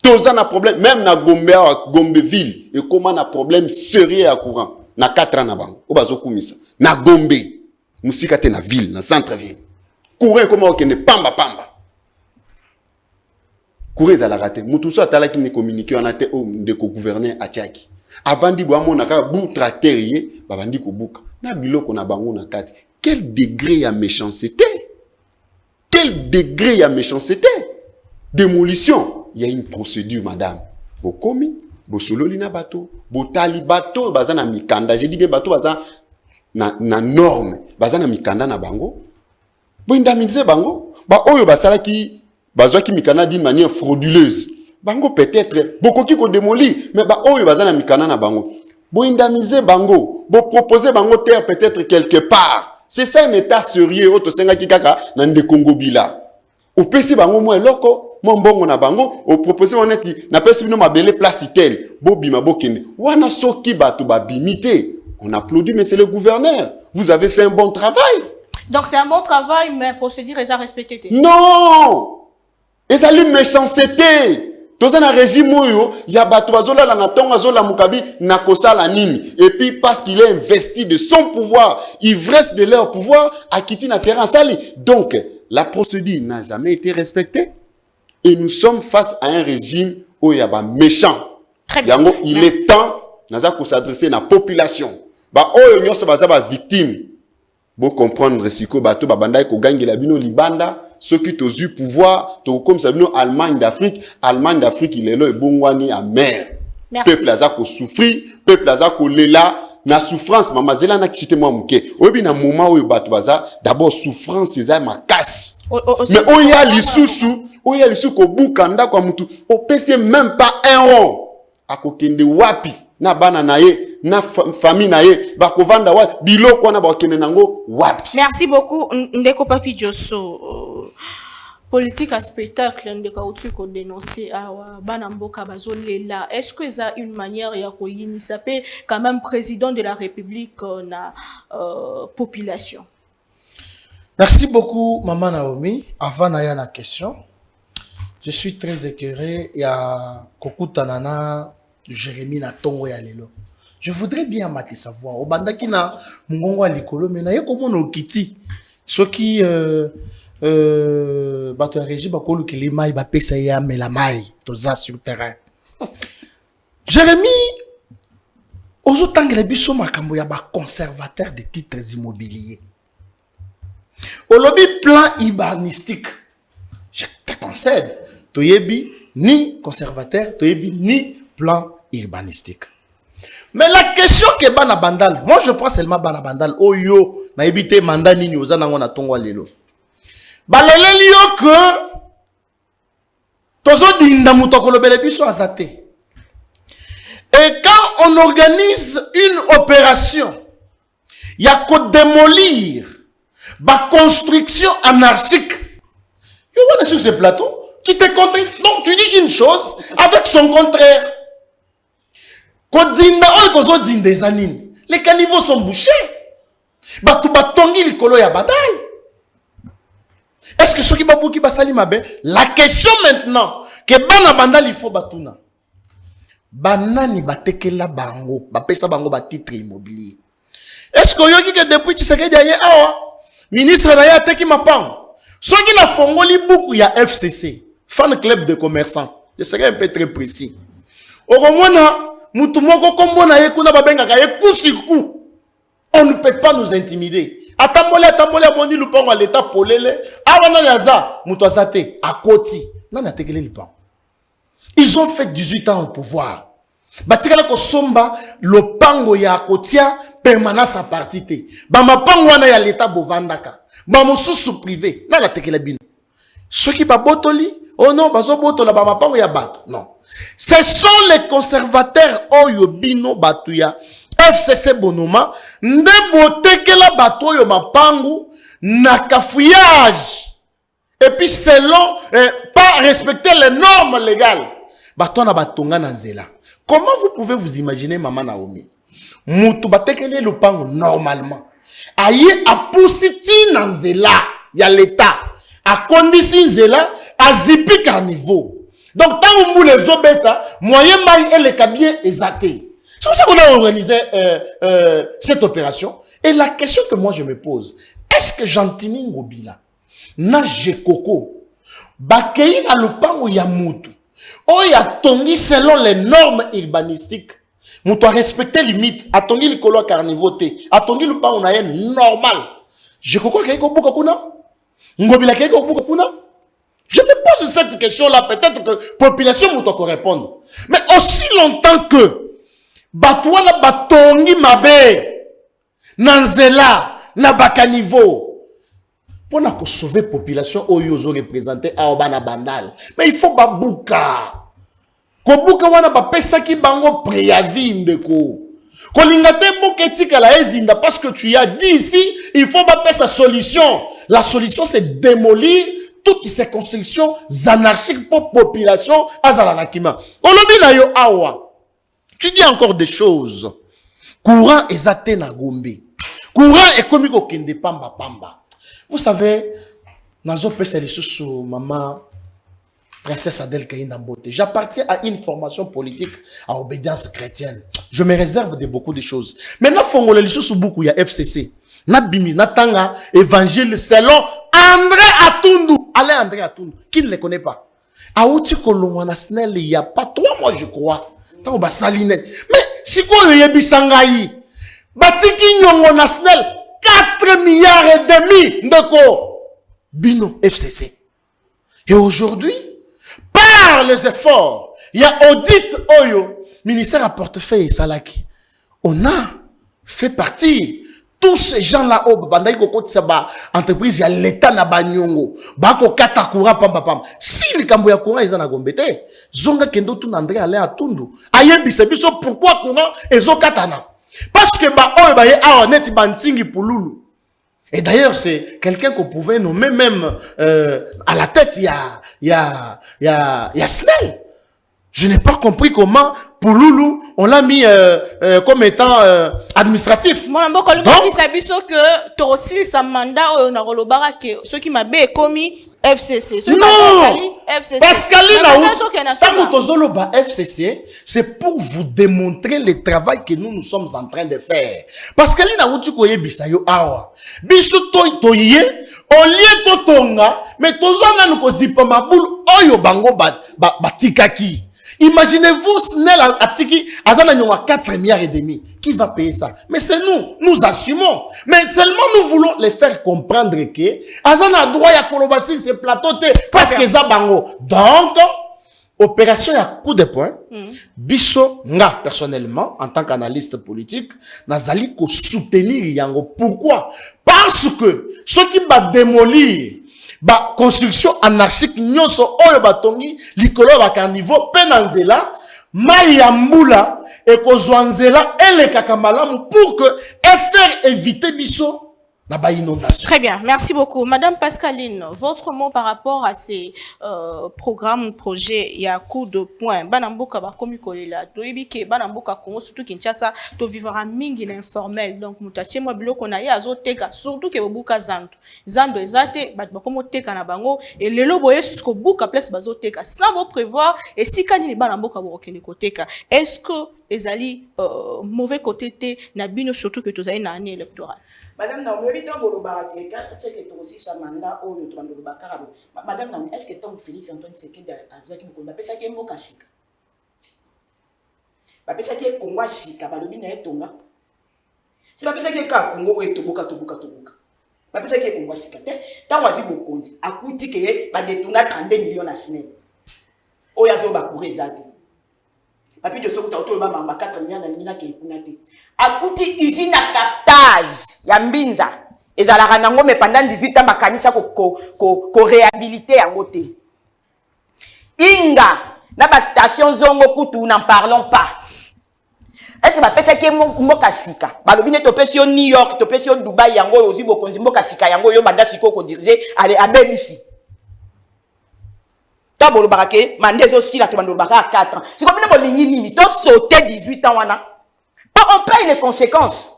Tous un problème, même na Gombe ville, et comment un problème sérieux à courant. Na 4 ans na bango, obazo kumisa. Na Gombe, musika te na ville, na centre ville. Courez comment on ne pamba. Courez à la raté. Mutuso atala qui ne communique on a te de ko gouverner a Tchaki. Avant di bo amona ka bu tracterier, babandi ko buka. Na biloko na bango na kati. Quel degré ya méchanceté? Quel degré ya méchanceté? Démolition. Il y a une procédure, madame. Bokomi, bosololi na bateau, botali bateau, bazana mikanda. J'ai dit bien bateau, bazana na norme, bazana mikanda na bango. Bo indemniser bango. Ba oyo basala ki, bazwa ki mikanda d'une manière frauduleuse. Bango peut-être, bokoki ko démoli, mais ba oyo bazana mikanda na bango. Bo indemniser bango, bo proposer bango terre peut-être quelque part. C'est ça un état sérieux, auto senga ki kaka, nan de Congo bila. Ou pesi bango mo eloko. Mon bongo na bango, au proposé on est na pesi bino mabele place tel, bobima bokende. Wana soki batu ba bimité. On applaudit mais c'est le gouverneur. Vous avez fait un bon travail. Donc c'est un bon travail mais la procédure est à respecter. Non! Et ça lui méchanceté. Dans un régime où il y a batu bazola la natonga zola mukabi na kosala nini. Et puis parce qu'il est investi de son pouvoir, ivresse de leur pouvoir, a quitté na terrain sali. Donc la procédure n'a jamais été respectée. Et nous sommes face à un régime où il y a des méchants. Yango, il est temps de s'adresser à la population. Bah, oh, nous sommes victimes. Vous comprendre, si vous avez gagné la bino libanda, ceux qui ont eu pouvoir, comme ça, Allemagne d'Afrique, il est là, et bon, à mer. Peuple a souffert, peuple a là, na souffrance, maman, zela na kishite moi mouke. Obi na moment où batu baza, d'abord souffrance, c'est ma casse. Mais oya lisusu, ko bukanda kwa mutu, o pese même pas un rond. Ako kende wapi, na bana na ye, na famille na ye, bako vanda wapi, biloko na bako kende nango wapi. Merci beaucoup, Ndeko Papi Diosso. Politique à spectacle, Ndeko Outu ko dénoncer à Banamboka Bazolela. Est-ce que ça une manière ya ko yinisape quand même président de la République na population? Merci beaucoup, Maman Naomi. Avant d'aller la question, je suis très écœuré. Il y a Kokutanana, Jérémy Natongo Yalelo. Je voudrais bien mater savoir. Au bandaki na mungongo alikolo, mais na yeko mono kiti. Ce qui bato ya régie bakolu ki limai ba pesa ya melamai toza sur terrain. Jérémy ozo tangela biso makambo ya ba conservateur de titres immobiliers. Au lobby plan urbanistique, je te concède, toyebi ni conservateur, toyebi ni plan urbanistique. Mais la question que Bana Bandal, moi je prends seulement Bana Bandal, oh yo, na ebité mandat nini oza nango na tongo lelo. baleleli yo que tozo dinda muto kolobele biso azate. Et quand on organise une opération, il y a qu'à démolir la construction anarchique. Tu vois sur ce plateau, tu te contraint. Donc tu dis une chose avec son contraire. Les caniveaux sont bouchés. Est-ce que ceux qui babou qui basali mabe? La question maintenant, que bana bandal il faut batuna. Banani batekela bango, bapesa bango ba titre immobilier. Est-ce que yoki que depuis Tshisekedi aye awa ministre na ya teki mapango. Soki na fongoli beaucoup ya FCC, fan club de commerçants. Je serai un peu très précis. Okomona mutu moko kombo na ye kuna babenga ka ye kusiku. On ne peut pas nous intimider. Atambole moni lupango à l'état polele, awana yaza mutu azate akoti. Nana tekele lupango. Ils ont fait 18 ans au pouvoir. Batikala ko somba lopango ya kotia permanence à partité. Ba mapango wana ya l'état bovandaka. Ba mosusu privé na la tekela bino. Ceux qui ba botoli, oh non, bazo botola ba mapango ya bato. Non. Ce sont les conservateurs oyo bino batuya FCC Bonoma nde botekela bato yo mapango na cafouillage. Et puis selon pas respecter les normes légales. Batona batonga na nzela. Comment vous pouvez vous imaginer Maman Naomi? Mutu batekele lupango normalement. Aye a poussiti na nzela ya l'état. A condition nzela a zipi carniveau. Donc tant que les obeta, moyen maille et les cabiers exactés. C'est pour ça qu'on a organisé cette opération. Et la question que moi je me pose, est-ce que Jantini Ngobila na Jekoko bakei na lupango ya mutu? Oh, il a tongi selon les normes urbanistiques. Nous doit respecter les limites. A tongi le colo carnivoté. A tongi le pas on a normal. Je crois qu'il y a beaucoup kuna. Ngobila qu'il y a beaucoup kuna. Je me pose cette question-là. Peut-être que la population doit répondre. Mais aussi longtemps que batwa la batongi mabe nanzela na bakanivo. Pour sauver la population, oyozo représenté à Obana Bandal. Mais il faut babuka. Kobuka wana bapesa ki bango préavis ndeko. Kolingate moketika la ezinda parce que tu as dit ici, il faut bapesa solution. La solution c'est démolir toutes ces constructions anarchiques pour la population azalanakima. Olobi na yo awa. Tu dis encore des choses. Courant ezate na gombe. Courant ekomiko kende pamba pamba. Vous savez, nazo pesa lisusu maman princesse Adèle Kaïna Mbote. J'appartiens à une formation politique à obédience chrétienne. Je me réserve de beaucoup de choses. Maintenant, fongole lisusu beaucoup ya FCC. Na bimi na tanga évangile selon André Atundu. Allez André Atundu, qui ne le connaît pas. Aouti kolongwana snel il y a pas 3 mois je crois. Tango ba saline. Mais si quoi le yebisangai. Batiki nyongo na snel 4 milliards et demi de Bino FCC. Et aujourd'hui, par les efforts, il y a audit Oyo, ministère à portefeuille Salaki. On a fait partir tous ces gens-là au Bandaï Koko Tsaba, entreprise, il y a l'État na Banyongo, Bako Katakura Pamba Pam. Si les Kamboya Koura ils en a gombete, Zonga Kendo Tun André Alain Atundu. Ayebi Sebiso, pourquoi Koura et Zokatana? Parce que net bantingi pululu. Et d'ailleurs, c'est quelqu'un qu'on pouvait nommer même à la tête, il y a Snell. Je n'ai pas compris comment Pouloulou, on l'a mis comme étant administratif. Moi, je sais que tu aussi ça mandat on a que ceux qui m'a commis FCC. Non, Pascaline FCC, c'est pour vous démontrer le travail que nous sommes en train de faire. Pascaline a outu koye bisayo awa. Biso toye, au lieu to tonga, mais tozona nous kozipa maboul oyo bango batikaki. Imaginez-vous, Snell Atiki, Azana Nyonga 4 milliards et demi. Qui va payer ça? Mais c'est nous assumons. Mais seulement nous voulons les faire comprendre que Azana droit à Kolobasi, c'est plateau, parce que Zabango. Donc, opération à coup de poing, Bisso, nga, personnellement, en tant qu'analyste politique, Nazali ko soutenir Yango. Pourquoi? Parce que ce qui va démolir, ba construction anarchique nyonso oyo batongi likolo ba carniveau penanzela mai ya mbula ekozwa nzela elekaka malamu pour que faire éviter biso na ba inondation. Très bien, merci beaucoup. Madame Pascaline, votre mot par rapport à ces programmes ou projets, il y a coup de poing. Banamboka ba komi kolela, to ibike banamboka Congo surtout Kinshasa, to vivra mingi l'informel. Donc mutache moi biloko na ya azoteka surtout ke bobuka zanto. Zando ezate bat ba komo teka na bango et lelo boye jusqu'au buka place bazoteka sans vous prévoir et si kanini banamboka bo okende koteka. Est-ce que ezali mauvais côté te na bino surtout que tozali na année électorale? Madame Naomi, c'est que tu aussi sa mandat au lieu de Bakara. Madame Naomi, est-ce que ton Félix Antoine Sekedi a zaki beaucoup d'appel ça qui est mokasika? Appel ça qui est Congo Sika, balobina et tonga. C'est pas ça qui est Congo et toboka. Appel ça qui est Congo Sika. Tant on a vu beaucoup, à coup de que ba détourna 32 millions à semaine. Oyazo bakure zate. Papi de sokuta autour ba mamba 4 millions na lina ke kunate. Akuti usine à captage ya Mbinza ezalaka nango mais pendant 18 ans makanisa ko réhabiliter yango te. Inga na ba station zongo kutu n'en parlons pas. Est-ce que ba pesa ke mokasika balobi ne topesi yo New York topesi yo Dubai yango yo zibo konzi mokasika yango yo banda siko ko diriger aller à BBC. Tabolo barake mandezo skila to bando baka 4 ans. Si comme ne bolingi nini to sauter 18 ans wana. On paye les conséquences.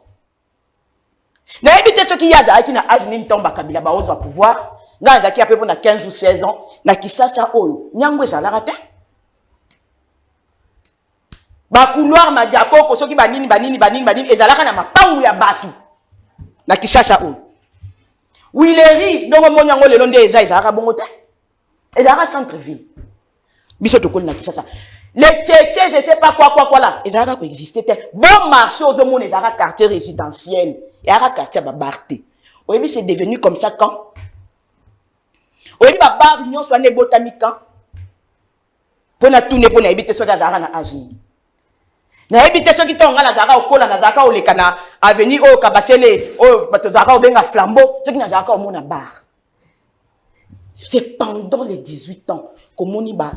Na éviter ce qui y a qui na âge ni tomba kabila ba ozo pouvoir. Nga zaki a peu pour na 15 ou 16 ans na kisasa oyo. Nyango ezala raté. Ba couloir madiako ko soki banini ezala kana mapangu ya batu. Na kisasa oyo. Wileri ndongo monyango lelo nde ezala bongo te. Ezala centre ville. Biso to koli na kisasa. Les tchétchés, je ne sais pas quoi là. Ils ont existé. Bon marché aux hommes, ils ont un quartier résidentiel. Il y a un quartier à Barté. Oui, c'est devenu comme ça quand? Oui, ma barre, nous sommes des botaniques quand? Pour nous tourner, pour nous éviter ce qu'il y a à agir. Nous éviter ce qui est en Zara au Kola, Nazaka au Lekana, avenue au Kabasele, au Batozara au Benga Flambeau, ce qui n'a pas au Mona Bar. C'est pendant les 18 ans. Komoni ba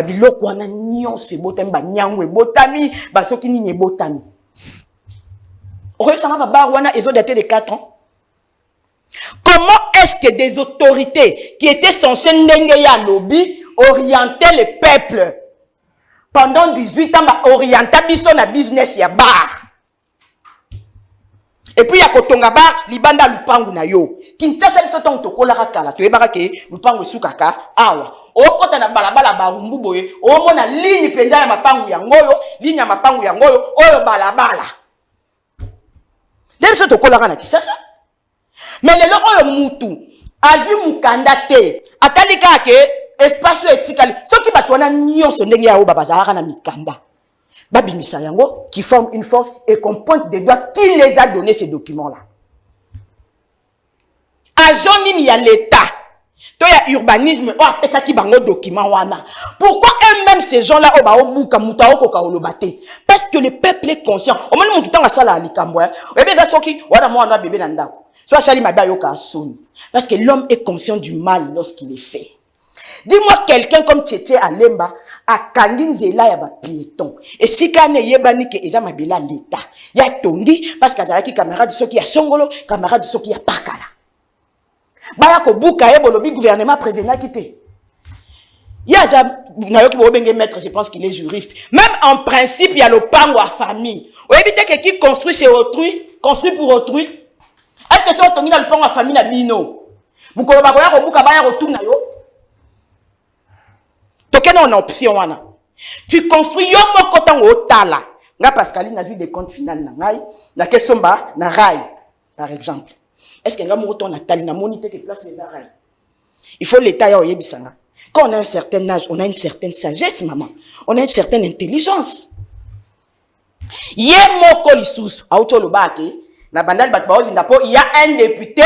biloko wana nyonso ebotami ba nyangwe botami ba soki nini botami. Oresanga ba bar wana ezo daté de 4 ans. Comment est-ce que des autorités qui étaient censées ndenge ya lobby orienter le peuple pendant 18 ans ba orienter biso na business ya bar? Et puis, il y a Kotonga bar, libanda lupangu na yo. Kinshasa biso tong tokola kala, to ebaka ke lupangu sukaka awa. O kota na balabala barumbu boye, o mona ligne penza ya mapangu ya ngoyo, ligne ya mapangu ya ngoyo, oyo balabala. Biso tokola kana Kinshasa. Mais lelo oyo mutu, azu mukanda te, atalika ke espace etikali. Soki batwana nyonso ndenge ya o babazaka na mikanda. Babimisa yango qui forme une force et qu'on pointe des doigts qui les a donné ces documents-là. Agent nini ya l'État, to ya urbanisme, oh apesa ki bango document wana. Pourquoi eux-mêmes ces gens-là oh ba obuka muta okoka olobate? Parce que le peuple est conscient. Au moins mutu tanga sala likambo hein. Ebe za soki wana mwana bébé na ndako. Soit sali maba yoka asoni. Parce que l'homme est conscient du mal lorsqu'il est fait. Dis-moi quelqu'un comme Tchétché Alemba a kanginzela ya ba piéton. Et si kane yebani ke eza mabela l'État. Ya tondi parce qu'azala ki camarade soki ya Songolo, camarade soki ya Pakala. Baya ko buka e bolobi gouvernement prévenant quitté. Ya za na yoki bo benge maître, je pense qu'il est juriste. Même en principe, il y a le pango à famille. Ou éviter que qui construit chez autrui, construit pour autrui. Est-ce que c'est autongi dans le pango à famille na bino? Vous koloba ko ya ko buka baya retour na yo. On a option wana. Tu construis yo moko tango otala. Nga Pascaline a vu des comptes finales na ngai, na kesomba na rail par exemple. Est-ce que nga moko na tali na monité que place les rails? Il faut l'état ya oyebisanga. Quand on a un certain âge, on a une certaine sagesse maman. On a une certaine intelligence. Ye moko lisusu auto lobake na bandal bat baozi ndapo il y a un député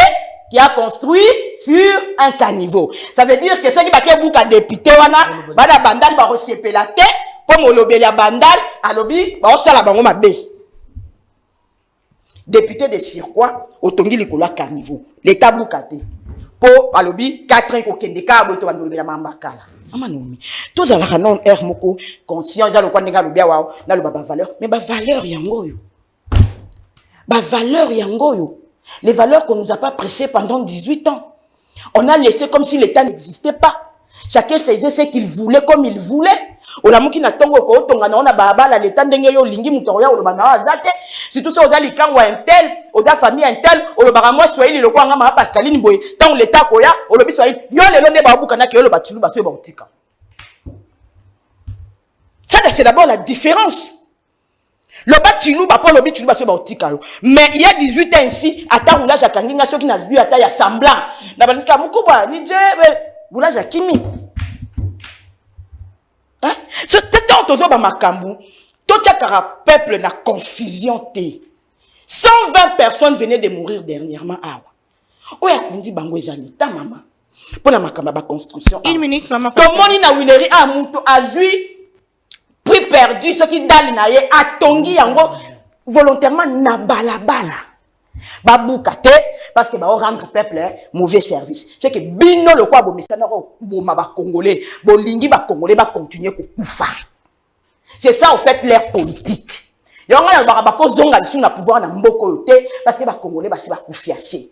qui a construit sur un caniveau. Ça veut dire que ceux qui baké bouka député wana bana bandal ba resepela te pour molobela bandal alobi ba osala bango mabe. Député de Sirkwa otongi likolo caniveau. L'état bouka te. po alobi 4 ans ko kende ka bo to bandolo bela mambakala mama nomi to za la non air moko conscient za lo kwa ndinga lobia wao na lo ba valeur mais ba valeur yango yo ba valeur yango yo les valeurs qu'on nous a pas prêchées pendant 18 ans on a laissé comme si l'état n'existait pas. Chacun faisait ce qu'il voulait comme il voulait. Olamuki na tongo ko tonga na ona babala l'état ndenge yo lingi mutoya olobana azate surtout ça oza likango un tel oza famille un tel olobaka moi swahili lokwa ngama Pascaline boy tant l'état koya olobi swahili yo lelo ne babuka na ke oloba tulu ba se bautika. Ça c'est d'abord la différence. Le batilu ba po lobi tulu ba se bautika yo. Mais il y a 18 ans ici ata roulage à kanginga ceux qui n'a vu ata ya semblant. Na banika mukuba ni jebe roulage à kimi. Hein? Ce temps toujours dans ma cambu, tout le peuple na confusion té. 120 personnes venaient de mourir dernièrement. Ah ouais. Oya kundi bango ezali ta maman. Pour la makamba ba construction. Une minute maman. Comment ni na winery a muto azui prix perdu ce qui dali na ye atongi yango volontairement na balabala. Babouka te parce que ba rendre peuple mauvais service. C'est que bino le quoi bo misana bo maba congolais, bo lingi ba congolais ba continuer ko kufa. C'est ça en fait l'air politique. Yonga ba ba ko zonga lisu na pouvoir na mboko yote parce que ba congolais ba se ba kufiaser.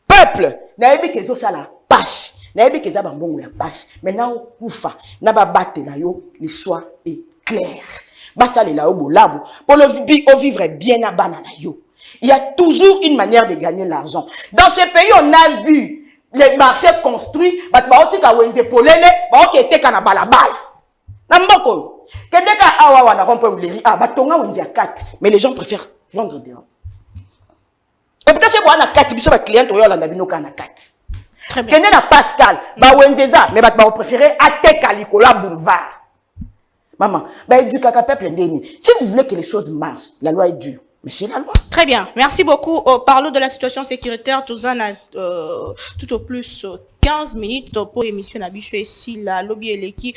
Peuple na yebi kezo sala passe. Na yebi keza ba mbongo ya passe. Maintenant kufa na ba batela yo le choix est clair. Ba sala la yo bolabo pour le vivre bien à banana yo. Il y a toujours une manière de gagner l'argent. Dans ce pays, on a vu les marchés construits. Mais les gens préfèrent vendre dehors. Et peut-être que vous avez 4 clients qui ont 4. Très bien. Vous Pascal, mais vous préférez attaquer Nicolas Boulevard. Maman, si vous voulez que les choses marchent, la loi est dure. Mais c'est la loi. Très bien. Merci beaucoup. Parlons de la situation sécuritaire. Tout au plus 15 minutes pour l'émission Nabicho ici. La lobby et l'équipe.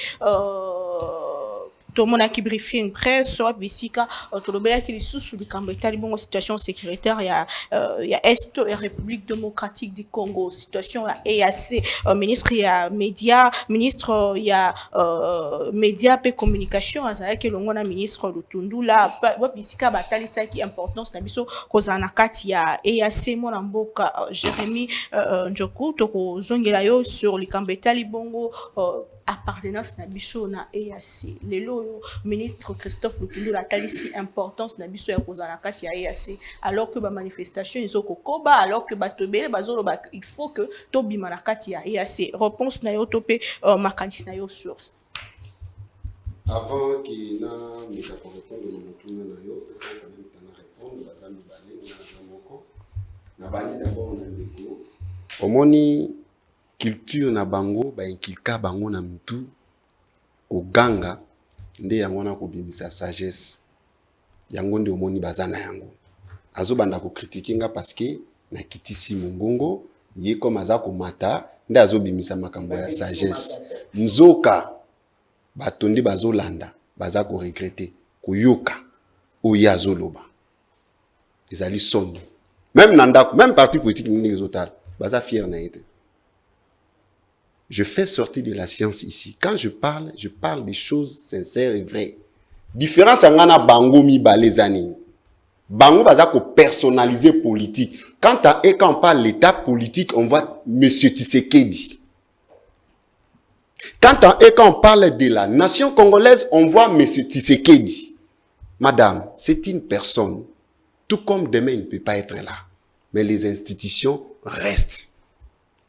Tout le monde a qui briefé une presse, soit Bissika, tout le monde qui est sous le Cambrétal, bon, situation sécuritaire, il y a Est et République démocratique du Congo, situation EAC, ministre, il y a médias, ministre, il y a médias et communication, avec le ministre Lutundu, là, Bissika, Batali, ça qui est importance, Nabiso, Kozanakat, il y a EAC, mon amboka, Jérémy, Njoku, Toko, Zongelayo, sur le Cambrétal, bongo, appartenance na biso na EAC. Le ministre Christophe Lutundu la qualité importance na biso ya kozana kati ya EAC alors que ba manifestation ils ont kokoba alors que ba tobele bazolo ba il faut que to bima na kati ya EAC. Réponse na yo topé makanisi na yo source. Avant que na nika ko répondre na motuna na yo parce que quand même tana répondre bazami balé na moko na bani d'abord na ndeko omoni culture na bango ba inkilka bango na mtu koganga nde yango na kobimisa sagesse yango nde omoni bazana yango azobanda ko critiquer nga parce que na kitisi mongongo ye comme aza ko mata nde azobimisa makambo ya sagesse nzoka batondi bazolanda baza ko regretter koyoka oya azoloba ezali sonno même nandako même parti politique ni ngezotal baza fier na yete. Je fais sortir de la science ici. Quand je parle des choses sincères et vraies. Différence ngana bango mi balezani. Bango baza ko personnaliser politique. Quand on parle l'état politique, on voit monsieur Tshisekedi. Quand on parle de la nation congolaise, on voit monsieur Tshisekedi. Madame, c'est une personne. Tout comme demain, il ne peut pas être là. Mais les institutions restent.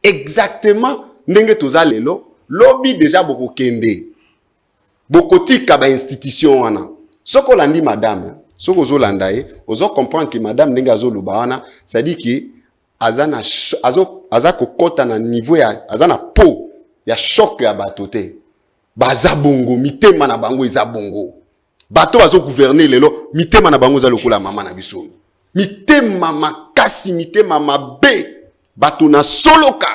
Exactement. Ndenge toza lelo lobby déjà boko kende boko tika ba institution wana soko landi madame soko zo landa e ozo comprendre que madame ndenge azo loba wana ça dit que azana aza kokota na niveau ya azana po ya choc ya batote baza bongo mitema na bango eza bongo bato bazo gouverner lelo mitema na bango za lokola mama na biso mitema makasi mitema mabe bato na soloka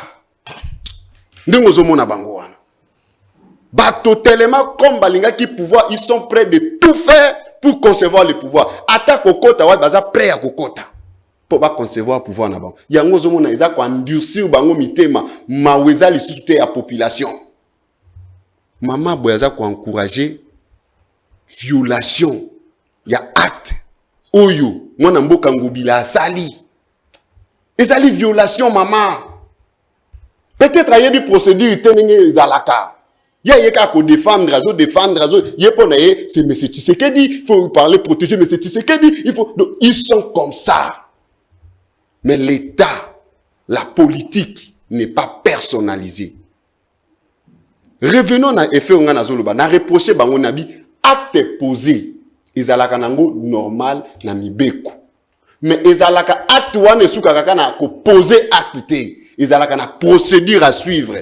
ndenge zomona bango wana bato tellement comme balinga qui pouvoir ils sont prêts de tout faire pour concevoir le pouvoir attaque kokota wa baza prêt à kokota pour pas concevoir pouvoir na bango. Yango zomona eza ko endurcir bango mitema maweza lisusu te ya population. Maman boyaza ko encourager violation ya acte oyo mwana mboka ngobila asali. Ezali violation maman. Peut-être il y a des procédures tenenge ezalaka. Il y a qu'à défendre, c'est M. Tshisekedi, il faut parler, protéger M. Tshisekedi, il faut... Donc, ils sont comme ça. Mais l'État, la politique n'est pas personnalisée. Revenons à effet on a zoloba, na reprocher bango nabi acte posé. Ezalaka nango normal na mibeko. Mais ezalaka acte wane suka kaka na ko poser acte te. Ezalaka na procédure à suivre.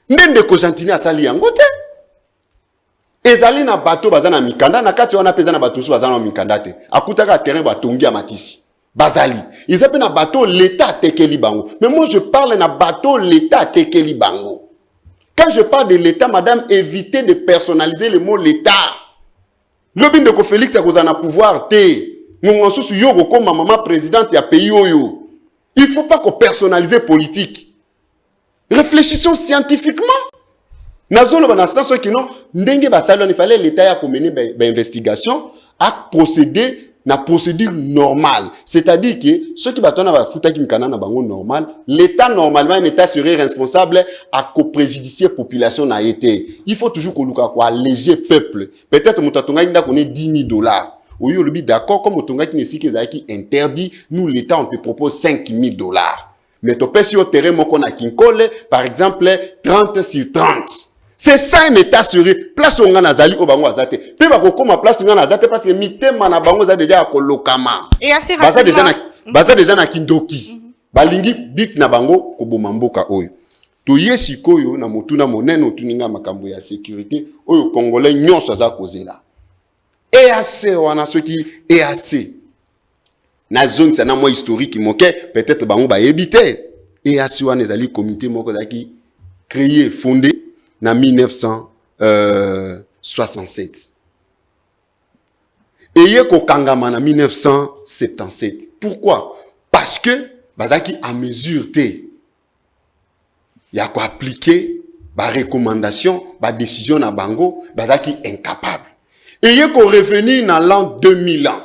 Ndende ko gentini asali yango te. Ezali na bateau bazana mikanda na kati wana peza na bateau so bazana mikanda te. Akutaka terrain batongi ya matisi. Bazali. Izape na bateau l'État tekeli bango. Mais moi je parle na bateau l'État tekeli bango. Quand je parle de l'État, madame, évitez de personnaliser le mot l'État. Le bin de ko Félix a kozana pouvoir te. Ngongo susu yo ko ma maman présidente ya pays oyo. Il faut pas qu'on personnalise politique. Réfléchissons scientifiquement. Nazolo bana sens qui non ndenge basalo il fallait l'État ya ko mener ba investigation à procéder na procédure normale. C'est-à-dire que ceux qui battent na futa ki mikana na bango normal, l'État normalement un État serait responsable à co-préjudicier population na été. Il faut toujours koluka ko alléger peuple. Peut-être mutatonga inda connaît $10,000. Oyo lobi d'accord comme mutonga ki nesiki ezaki interdit, nous l'État on te propose $5,000. Mais tu peux sur terrain moko na kinkole par exemple 30 sur 30. C'est ça un État serait place on a zali au bango azate. Pe ba ko koma place on a azate parce que mitema na bango za déjà kolokama. Et assez rapidement baza déjà na kindoki. Balingi bit na bango ko bomamboka oyo. To yesikoyo na motuna monene tuninga makambo ya sécurité oyo congolais nyonso za kozela. EAC wana soki EAC na zone sana moi historique moke peut-être bango ba ebité. EAC wana ezali comité moko zaki créé fondé en 1967. Et il y a Kangama en 1977. Pourquoi? Parce que Bazaki a mesure T. Il y a quoi appliquer ba recommandation, ba décision na bango, Bazaki incapable. Et il y a qu'on revenu dans l'an 2000 ans.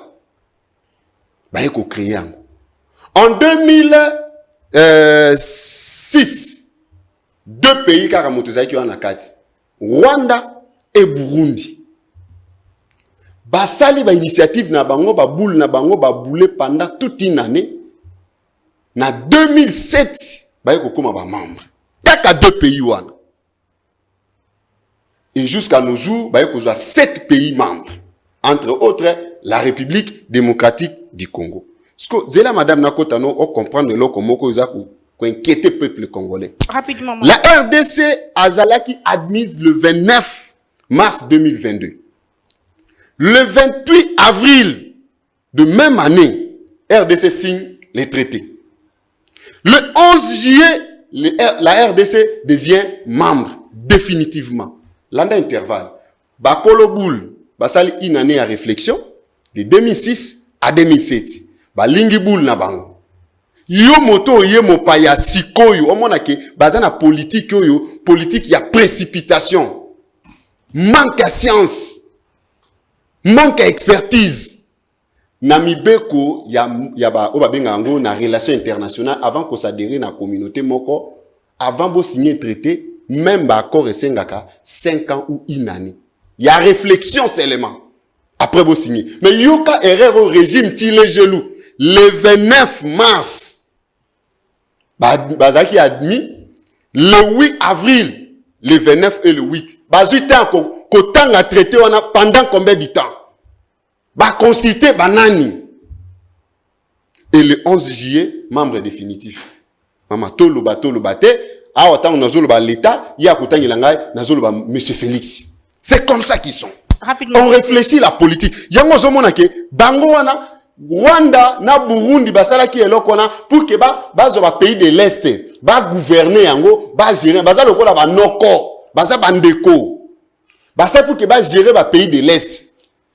Bah il y a qu'on créé en 2006. Deux pays car qui ont nakati, Rwanda et Burundi. Basali ba initiative na bango ba boule na bango ba boule pendant toute une année. Na 2007 ba yeko koma ba membre. Taka deux pays wana. Et jusqu'à nos jours ba yeko za 7 pays membres. Entre autres la République démocratique du Congo. Ce que zela madame Nakotano on comprendre le komoko izaku inquiéter le peuple congolais. Rapidement. La RDC Azalaki admise le 29 mars 2022. Le 28 avril de même année, RDC signe les traités. Le 11 juillet, la RDC devient membre définitivement. L'année intervalle. Bakolo Boul, basali une année à réflexion de 2006 à 2007. Balingi Boul na bango. Yo moto ye mopaya sikoyo omona ke bazana politique yo politique ya précipitation, manque à science, manque à expertise. Na mibeko ya ba obabenga ngo na relation internationale avant ko s'adhérer na communauté moko, avant bo signer traité, même ba accord esengaka 5 ans ou une année. Il y a réflexion seulement après bo signer. Mais yoka erreur au régime ti les gelou le 29 mars Bazaki admis le 8 avril, le 29 et le 8. Bazouité encore, qu'autant a traité pendant combien de temps? Ba consulté banani. Et le 11 juillet, membre définitif. Maman, tolo bate, a autant nazolo ba l'État, y a autant yelangay, nazolo ba Monsieur Félix. C'est comme ça qu'ils sont. Rapidement. On réfléchit la politique. Yango zomonake, bango wana, Rwanda na Burundi basala ki eloko na pour que bazo ba pays de l'Est ba gouverner yango ba gérer baza lokola ba noko baza bandeko basa pour que ba gérer ba pays de l'Est.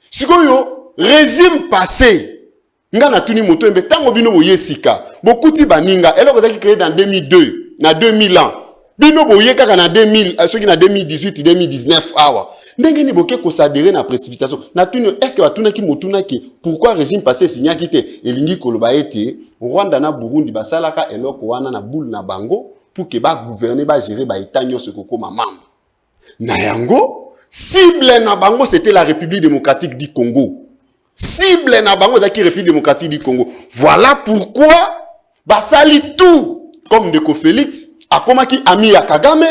Sikoyo régime passé nga na tuni moto embe tango bino boye sika bokuti baninga eloko zaki créé dans 2002 na 2000 ans bino boye kaka na 2000 soki na 2018 2019 awa ndenge ni boke ko s'adhérer na précipitation na tuni est-ce que batuna ki motuna ki pourquoi régime passé signa kité elingi koloba ete Rwanda na Burundi basalaka eloko wana na boule na bango pour que ba gouverner ba gérer ba état nyonso kokoma membre na yango cible na bango c'était la République démocratique du Congo. Cible na bango zaki République démocratique du Congo. Voilà pourquoi basali tout comme Ndeko Félix akomaki ami ya Kagame,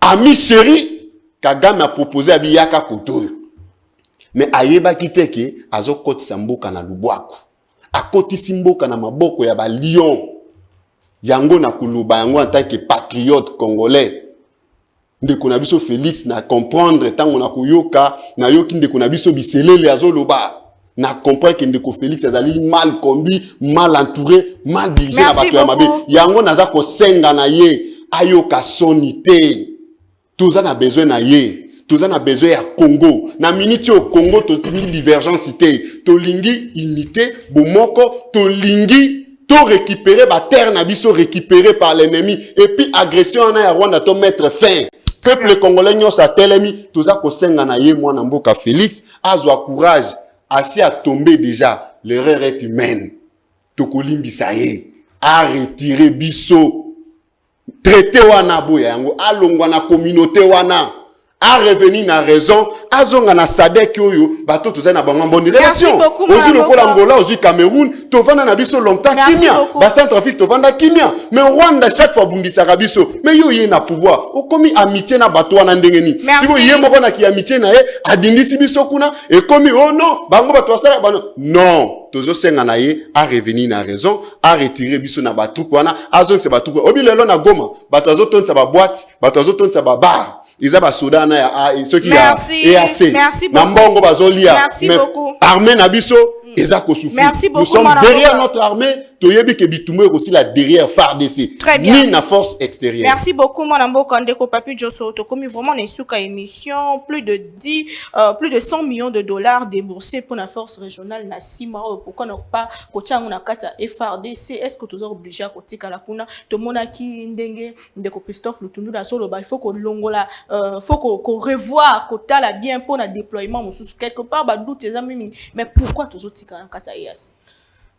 ami chéri Kagame a proposé à Biyaka Kotoyo. Mais ayeba kiteke azo kotisa mboka na lubwako. Akotisi mboka na maboko ya ba lion. Yango na kuluba yango en tant que patriote congolais. Ndeko na biso Félix na comprendre tango na kuyoka na yoki ndeko na biso biselele azoloba na comprendre que Ndeko Félix azali mal conduit, mal entouré, mal dirigé na bato ya mabe yango naza ko senga na ye ayoka sonité toza na besoin na ye toza na besoin ya Congo na minute au Congo to divergence té to lingi unité bomoko to lingi to récupérer ba terre na biso récupéré par l'ennemi et puis agression na ya Rwanda to mettre fin. Peuple congolais nyos a telemi toza ko senga na ye mwana mboka Félix azwa courage asi a tombé déjà l'erreur est humaine to kolimbisa ye a retirer biso traité wana boya yango alongwa na communauté wana a revenir na raison azonga na sadek oyo bato toza na bango bonne relation ozu lokola Angola ozu Cameroun tovanda na biso longtemps kimia ba Centrafrique tovanda kimia mais Rwanda chaque fois bundisa biso mais yo ye na pouvoir okomi amitié na bato wana ndenge ni siko ye moko na ki amitié na ye adindisi biso kuna e komi oh non bango bato basala bano non tozo senga na ye a revenir na raison a retirer biso na batrupe wana azonga se batrupe obi lelo na Goma bato azotonsa ba boîte bato azotonsa ba bar Izaba Soudan ya ceux qui a EAC na mbongo bazolia mais armée na biso ezako souffrir nous sommes derrière notre armée toyebi ke bitumwe aussi la derrière FARDC ni na force extérieure. Merci beaucoup mon Ndeko Ndeko Papi Josso to komi vraiment na suka émission plus de 100 millions de dollars déboursés pour la force régionale na 6 mois pourquoi ne pas kochangu na kata FARDC est-ce que tu es obligé à kotika la kuna to monaki ndenge Ndeko Christophe Lutundu da solo ba il faut ko longola faut ko revoir kotala bien pour le déploiement quelque part ba doute mais pourquoi tu zotika na kata EAC.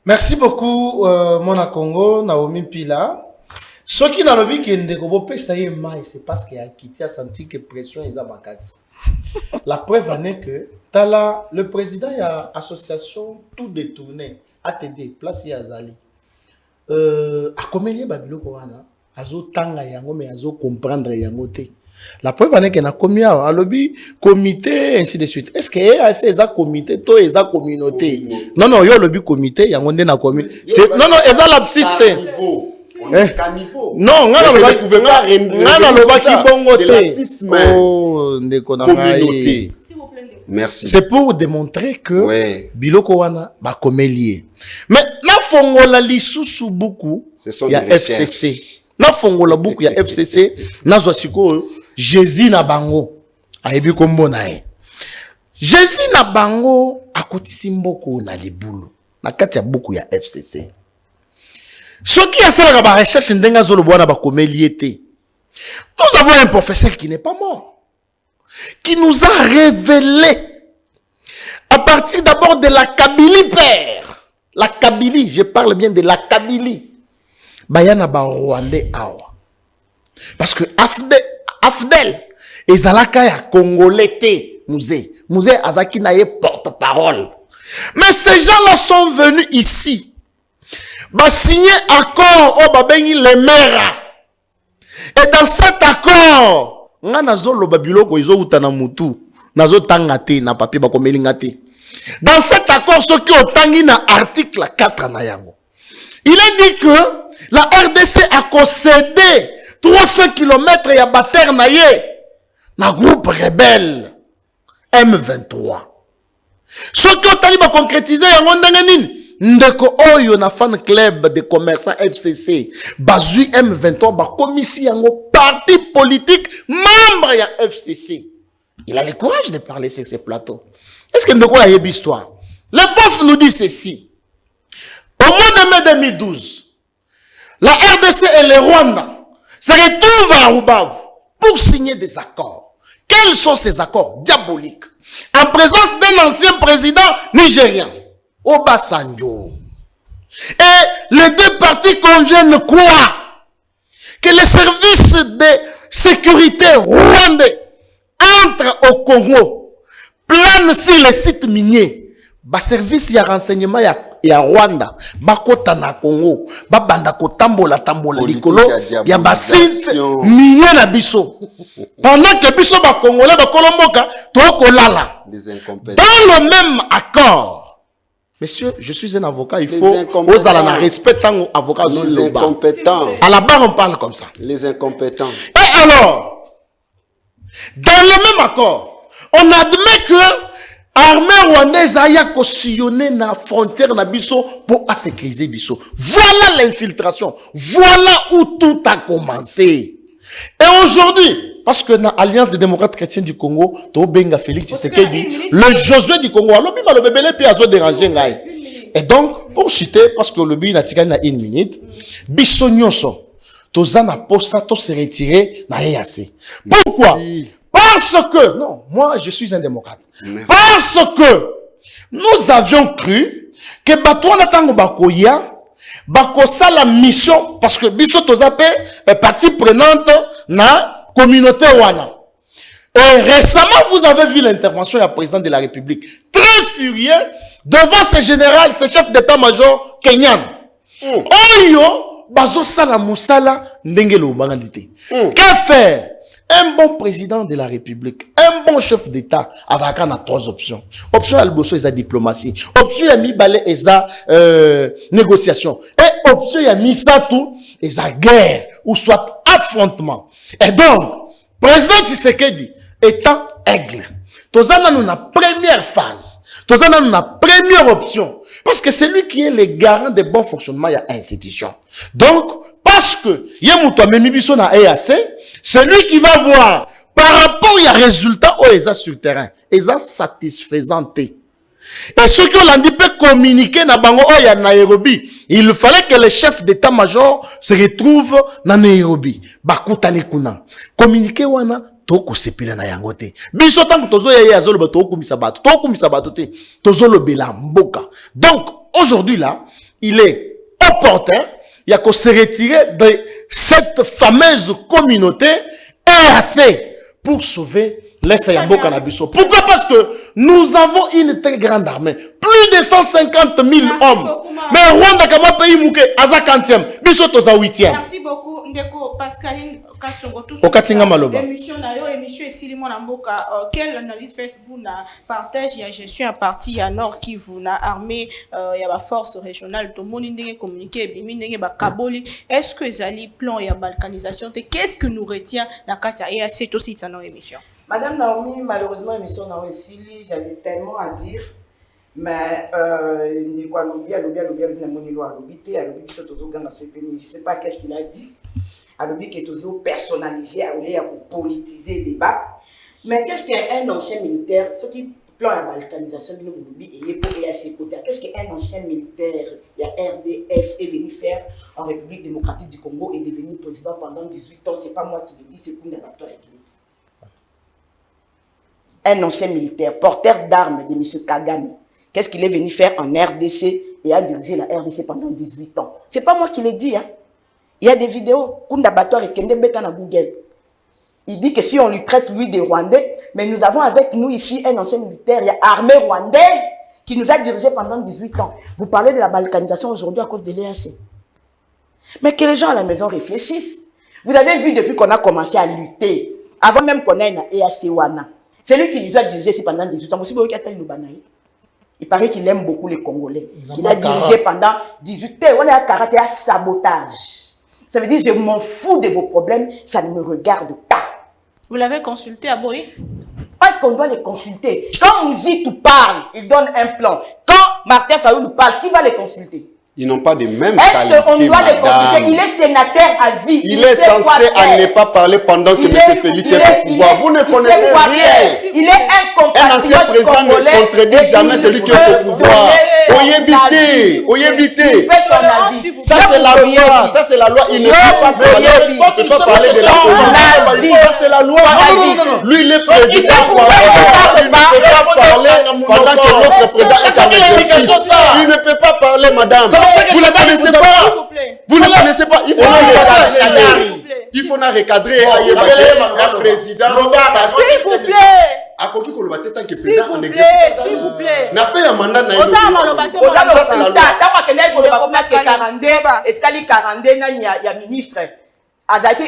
Merci beaucoup, Mona Congo, Naomi Pila. Ce qui n'a le but qui est c'est parce qu'il a quitté, a senti que pression est à ma casse. La preuve en est que le président de l'association tout détourné, ATD, place Yazali. A combien de babilo koana, azo tanga yango mais azo comprendre yango te. La preuve en est qu'il y a combien de comité, ainsi de suite. Est-ce qu'il y a un comité, tout est un communauté? Non, non, il y a le comité, il y a un comité. Non, non, il y a l'absiste. Non, communauté. Merci. C'est pour démontrer que Biloko wana ba komelie. Mais la fongola lisusu beaucoup, il y a FCC. La fongola beaucoup, il y a FCC. Nazwa siko Jésus na bango ayebi kombo na ye. Jésus na bango akotisi mboko na libulu na kati ya buku ya FCC. Soki asalaka ba recherche ndenga zolo bwana ba komeli ete. Nous avons un professeur qui n'est pas mort, qui nous a révélé à partir d'abord de la Kabylie père. La Kabylie, je parle bien de la Kabylie. Bayana ba Rwandais awa. Parce que Afdel ezalaka ya Congolais te Musée azaki na ye porte-parole. Mais ces gens-là sont venus ici. Ba signer accord au babengi les mères. Et dans cet accord, nga nazolo babiloko izo utana mutu, nazo tangate na papier ba komelingate. Dans cet accord ce qui otangi na article 4 na yango. Il est dit que la RDC a concédé 300 km ya bater na ye na groupe rebelle M23. Ce qui otali ba concrétiser yango ndenge nini? Ndeko oyo na fan club de commerçants FCC bazui M23 ba komisi yango parti politique membre ya FCC. Il a le courage de parler sur ce plateau. Est-ce que ndeko a yebi histoire? Le prof nous dit ceci. Au mois de mai 2012, la RDC et le Rwanda se retrouvent à Rubavu pour signer des accords. Quels sont ces accords diaboliques? En présence d'un ancien président nigérien, Obasanjo. Et les deux parties conviennent quoi? Que les services de sécurité rwandais entrent au Congo, planent sur les sites miniers, ba service ya renseignement ya Rwanda, bakota na Congo, babanda kotambola likolo, ya basite minier na biso. Pendant que biso ba Congolais ba Kolomboka, toko lala. Dans le même accord, monsieur, je suis un avocat, il faut aux alana respectant avocat. Les incompétents. À la barre, on parle comme ça. Les incompétents. Et alors, dans le même accord, on admet que l'armée rwandaise a cautionné la frontière na biso pour sécuriser biso. Voilà l'infiltration. Voilà où tout a commencé. Et aujourd'hui, parce que dans l'Alliance des démocrates chrétiens du Congo, Tobenga Félix Tshisekedi, le Josué du Congo, alors le bébé puis azo dérangé ngai. Et donc, pour citer, parce que le but n'a tika une minute, biso nyonso, tozana posa to se retirer na EAC. Pourquoi? Parce que, non, moi je suis un démocrate. Merci. Parce que nous avions cru que Batouana Tango Bakoya, Bakosa la mission, parce que biso tozape est partie prenante na communauté wana. Et récemment, vous avez vu l'intervention du président de la République, très furieux, devant ces généraux, ces chefs d'état-major kenyan. Oyo, bazo sala musala, ndengelo bangalite. Que faire? Un bon président de la République, un bon chef d'État, avec trois options. Option alboso est la diplomatie. Option ya mibale est la négociation. Et option ya misatu est la guerre, ou soit affrontement. Et donc, président Tshisekedi étant aigle, tozana nous na première phase, tozana nous na première option, parce que c'est lui qui est le garant de bon fonctionnement de l'institution. Donc, parce que Yemouto Memibiso na EAC, c'est lui qui va voir par rapport aux résultats où ils ont sur le terrain, ils ont satisfaisant. Et ceux qui ont dit peut communiquer na bango oya Nairobi, il fallait que les chefs d'état-major se retrouvent na Nairobi. Bakutani kuna. Communiquer wana toko sepela na yangote. Biso tango tozo ya azolo ba toko misabatu. Toko misabatu te. Tozo lo bela mboka. Donc aujourd'hui là, il est opportun, il y a qu'on se retirer de cette fameuse communauté EAC pour sauver l'Est Yambo Canabiso. Pourquoi? Parce que nous avons une très grande armée. Plus de 150 000 hommes. Mais Rwanda, comme un pays mouké, Aza 40e, Biso Toza 8e. Merci beaucoup, Ndeko Pascaline Kassongo. Émission Nayo, émission Silimon Namboka. Quelle analyse Facebook na partage, il y a gestion à partie, il y a Nord Kivu, na armée, il y a la force régionale, tout le monde est communiqué, Bimine, Kaboli. Est-ce que Zali plan et la balkanisation, qu'est-ce que nous retient dans Katia et c'est aussi dans nos émissions? Madame Naomi, malheureusement, l'émission Naomi Sili, j'avais tellement à dire, mais je ne sais pas qu'est-ce qu'il a dit. Alobi qui est toujours personnalisé, à politiser le débat. Mais qu'est-ce qu'un ancien militaire, ce qui plan la balkanisation de Mouloubi et pour à ses côtés, qu'est-ce qu'un ancien militaire, il y a RDF, est venu faire en République démocratique du Congo et devenu président pendant 18 ans? C'est pas moi qui le dis, c'est Kounda Batoire qui le dit. Un ancien militaire, porteur d'armes de M. Kagame, qu'est-ce qu'il est venu faire en RDC et a dirigé la RDC pendant 18 ans? C'est pas moi qui l'ai dit, hein. Il y a des vidéos, Kounda Batoire et Kende Beta na Google. Il dit que si on lui traite lui des Rwandais, mais nous avons avec nous ici un ancien militaire, il y a armée rwandaise qui nous a dirigé pendant 18 ans. Vous parlez de la balkanisation aujourd'hui à cause de l'EAC. Mais que les gens à la maison réfléchissent. Vous avez vu depuis qu'on a commencé à lutter, avant même qu'on ait une EAC Wana. C'est lui qui nous a dirigé ici pendant 18 ans. Il paraît qu'il aime beaucoup les Congolais. Il a dirigé pendant 18 ans. On est à karaté, à sabotage. Ça veut dire, je m'en fous de vos problèmes, ça ne me regarde pas. Vous l'avez consulté à Boy? Est-ce qu'on doit les consulter? Quand Mouzitou parle, il donne un plan. Quand Martin Fayoulou parle, qui va les consulter? Ils n'ont pas de mêmes Est-ce qualités, qu'on doit le considérer? madame. Il est sénateur à vie. Il est sait quoi censé à faire. ne pas parler pendant que Il M. est- Félix il est est- au pouvoir. Vous ne il sait connaissez quoi rien. faire. Il est un Un compatriote ancien président ne congolais contredit et jamais il celui qui est peut au pouvoir. donner Oyebité, Il oyebité. peut son Tolérance, avis. s'il vous Ça plaît. c'est la loi, ça c'est la loi. Il ne peut pas parler, il ne peut pas parler de la politique. Ça c'est la loi. Non. Lui il est président. Il ne peut pas parler pendant que l'autre président est en exercice. Il ne peut pas parler, madame. Vous ne connaissez S'il pas. vous plaît. Vous ne connaissez pas. Il faut la recadrer. Il faut la recadrer. Un président. S'il vous plaît. Akoki koloba te tant que S'il président vous en plaît. exercice. S'il vous plaît. Na fait un mandat na Oza maloba te Oza Ça, c'est la loi. ntango akendaki koloba Ndeko komaki Pascal 42 etikali 42 nani ya ministre azalaki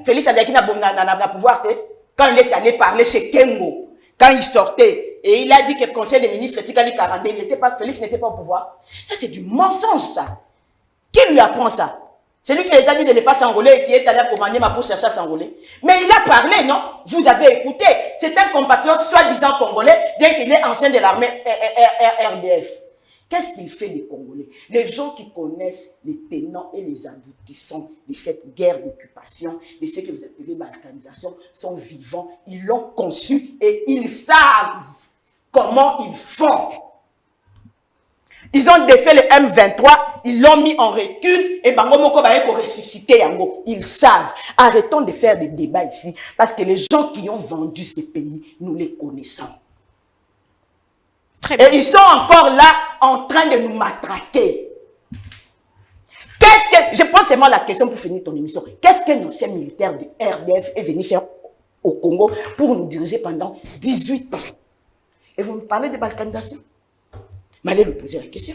Félix azalaki na pouvoir te quand il est allé parler chez Kengo quand il sortait et il a dit que le conseil des ministres etikali 42 Félix n'était pas au pouvoir. Ça c'est du mensonge ça. Qui lui apprend ça? C'est lui qui les a dit de ne pas s'enrôler et qui est allé pour Maniema pour chercher à s'enrôler. Mais il a parlé, non? Vous avez écouté. C'est un compatriote soi-disant congolais, bien qu'il est ancien de l'armée RDF. Qu'est-ce qu'il fait des Congolais? Les gens qui connaissent les tenants et les aboutissants de cette guerre d'occupation, de ce que vous appelez balkanisation, sont vivants. Ils l'ont conçu et ils savent comment ils font. Ils ont défait le M23, ils l'ont mis en recul et Bango Moko Baye pour ressusciter Yango. Ils savent. Arrêtons de faire des débats ici parce que les gens qui ont vendu ces pays, nous les connaissons. Très bien. Et ils sont encore là en train de nous matraquer. Je pose seulement la question pour finir ton émission. Qu'est-ce qu'un ancien militaire de RDF est venu faire au Congo pour nous diriger pendant 18 ans? Et vous me parlez de balkanisation? Mais allez lui poser la question.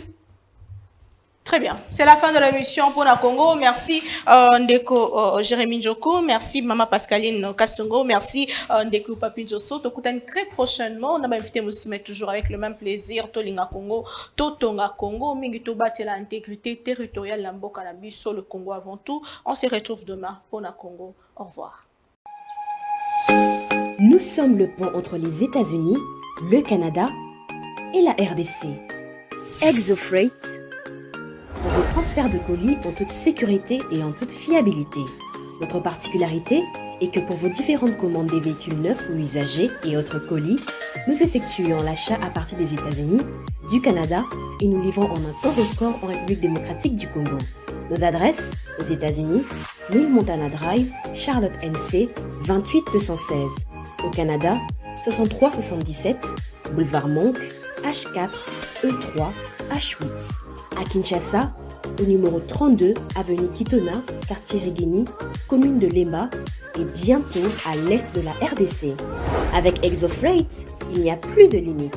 Très bien. C'est la fin de l'émission pour la Congo. Merci Ndeko Jérémy Njoko. Merci Maman Pascaline Kassongo. Merci Ndeko Papi Josso. Tokutani très prochainement. On a invité Moussoumet toujours avec le même plaisir. Tolinga Congo, Totonga Congo. Mingi Tobati l'intégrité territoriale Lamboka Nabiso, le Congo avant tout. On se retrouve demain pour la Congo. Au revoir. Nous sommes le pont entre les États-Unis, le Canada et la RDC. ExoFreight, pour vos transferts de colis en toute sécurité et en toute fiabilité. Notre particularité est que pour vos différentes commandes des véhicules neufs ou usagés et autres colis, nous effectuons l'achat à partir des États-Unis, du Canada et nous livrons en un temps record en République démocratique du Congo. Nos adresses aux États-Unis, 1000 Montana Drive, Charlotte NC, 28216. Au Canada, 6377, Boulevard Monk, H4, E3, H8. À Kinshasa, au numéro 32, avenue Kitona, quartier Rigini, commune de Lemba et bientôt à l'est de la RDC. Avec ExoFreight, il n'y a plus de limite.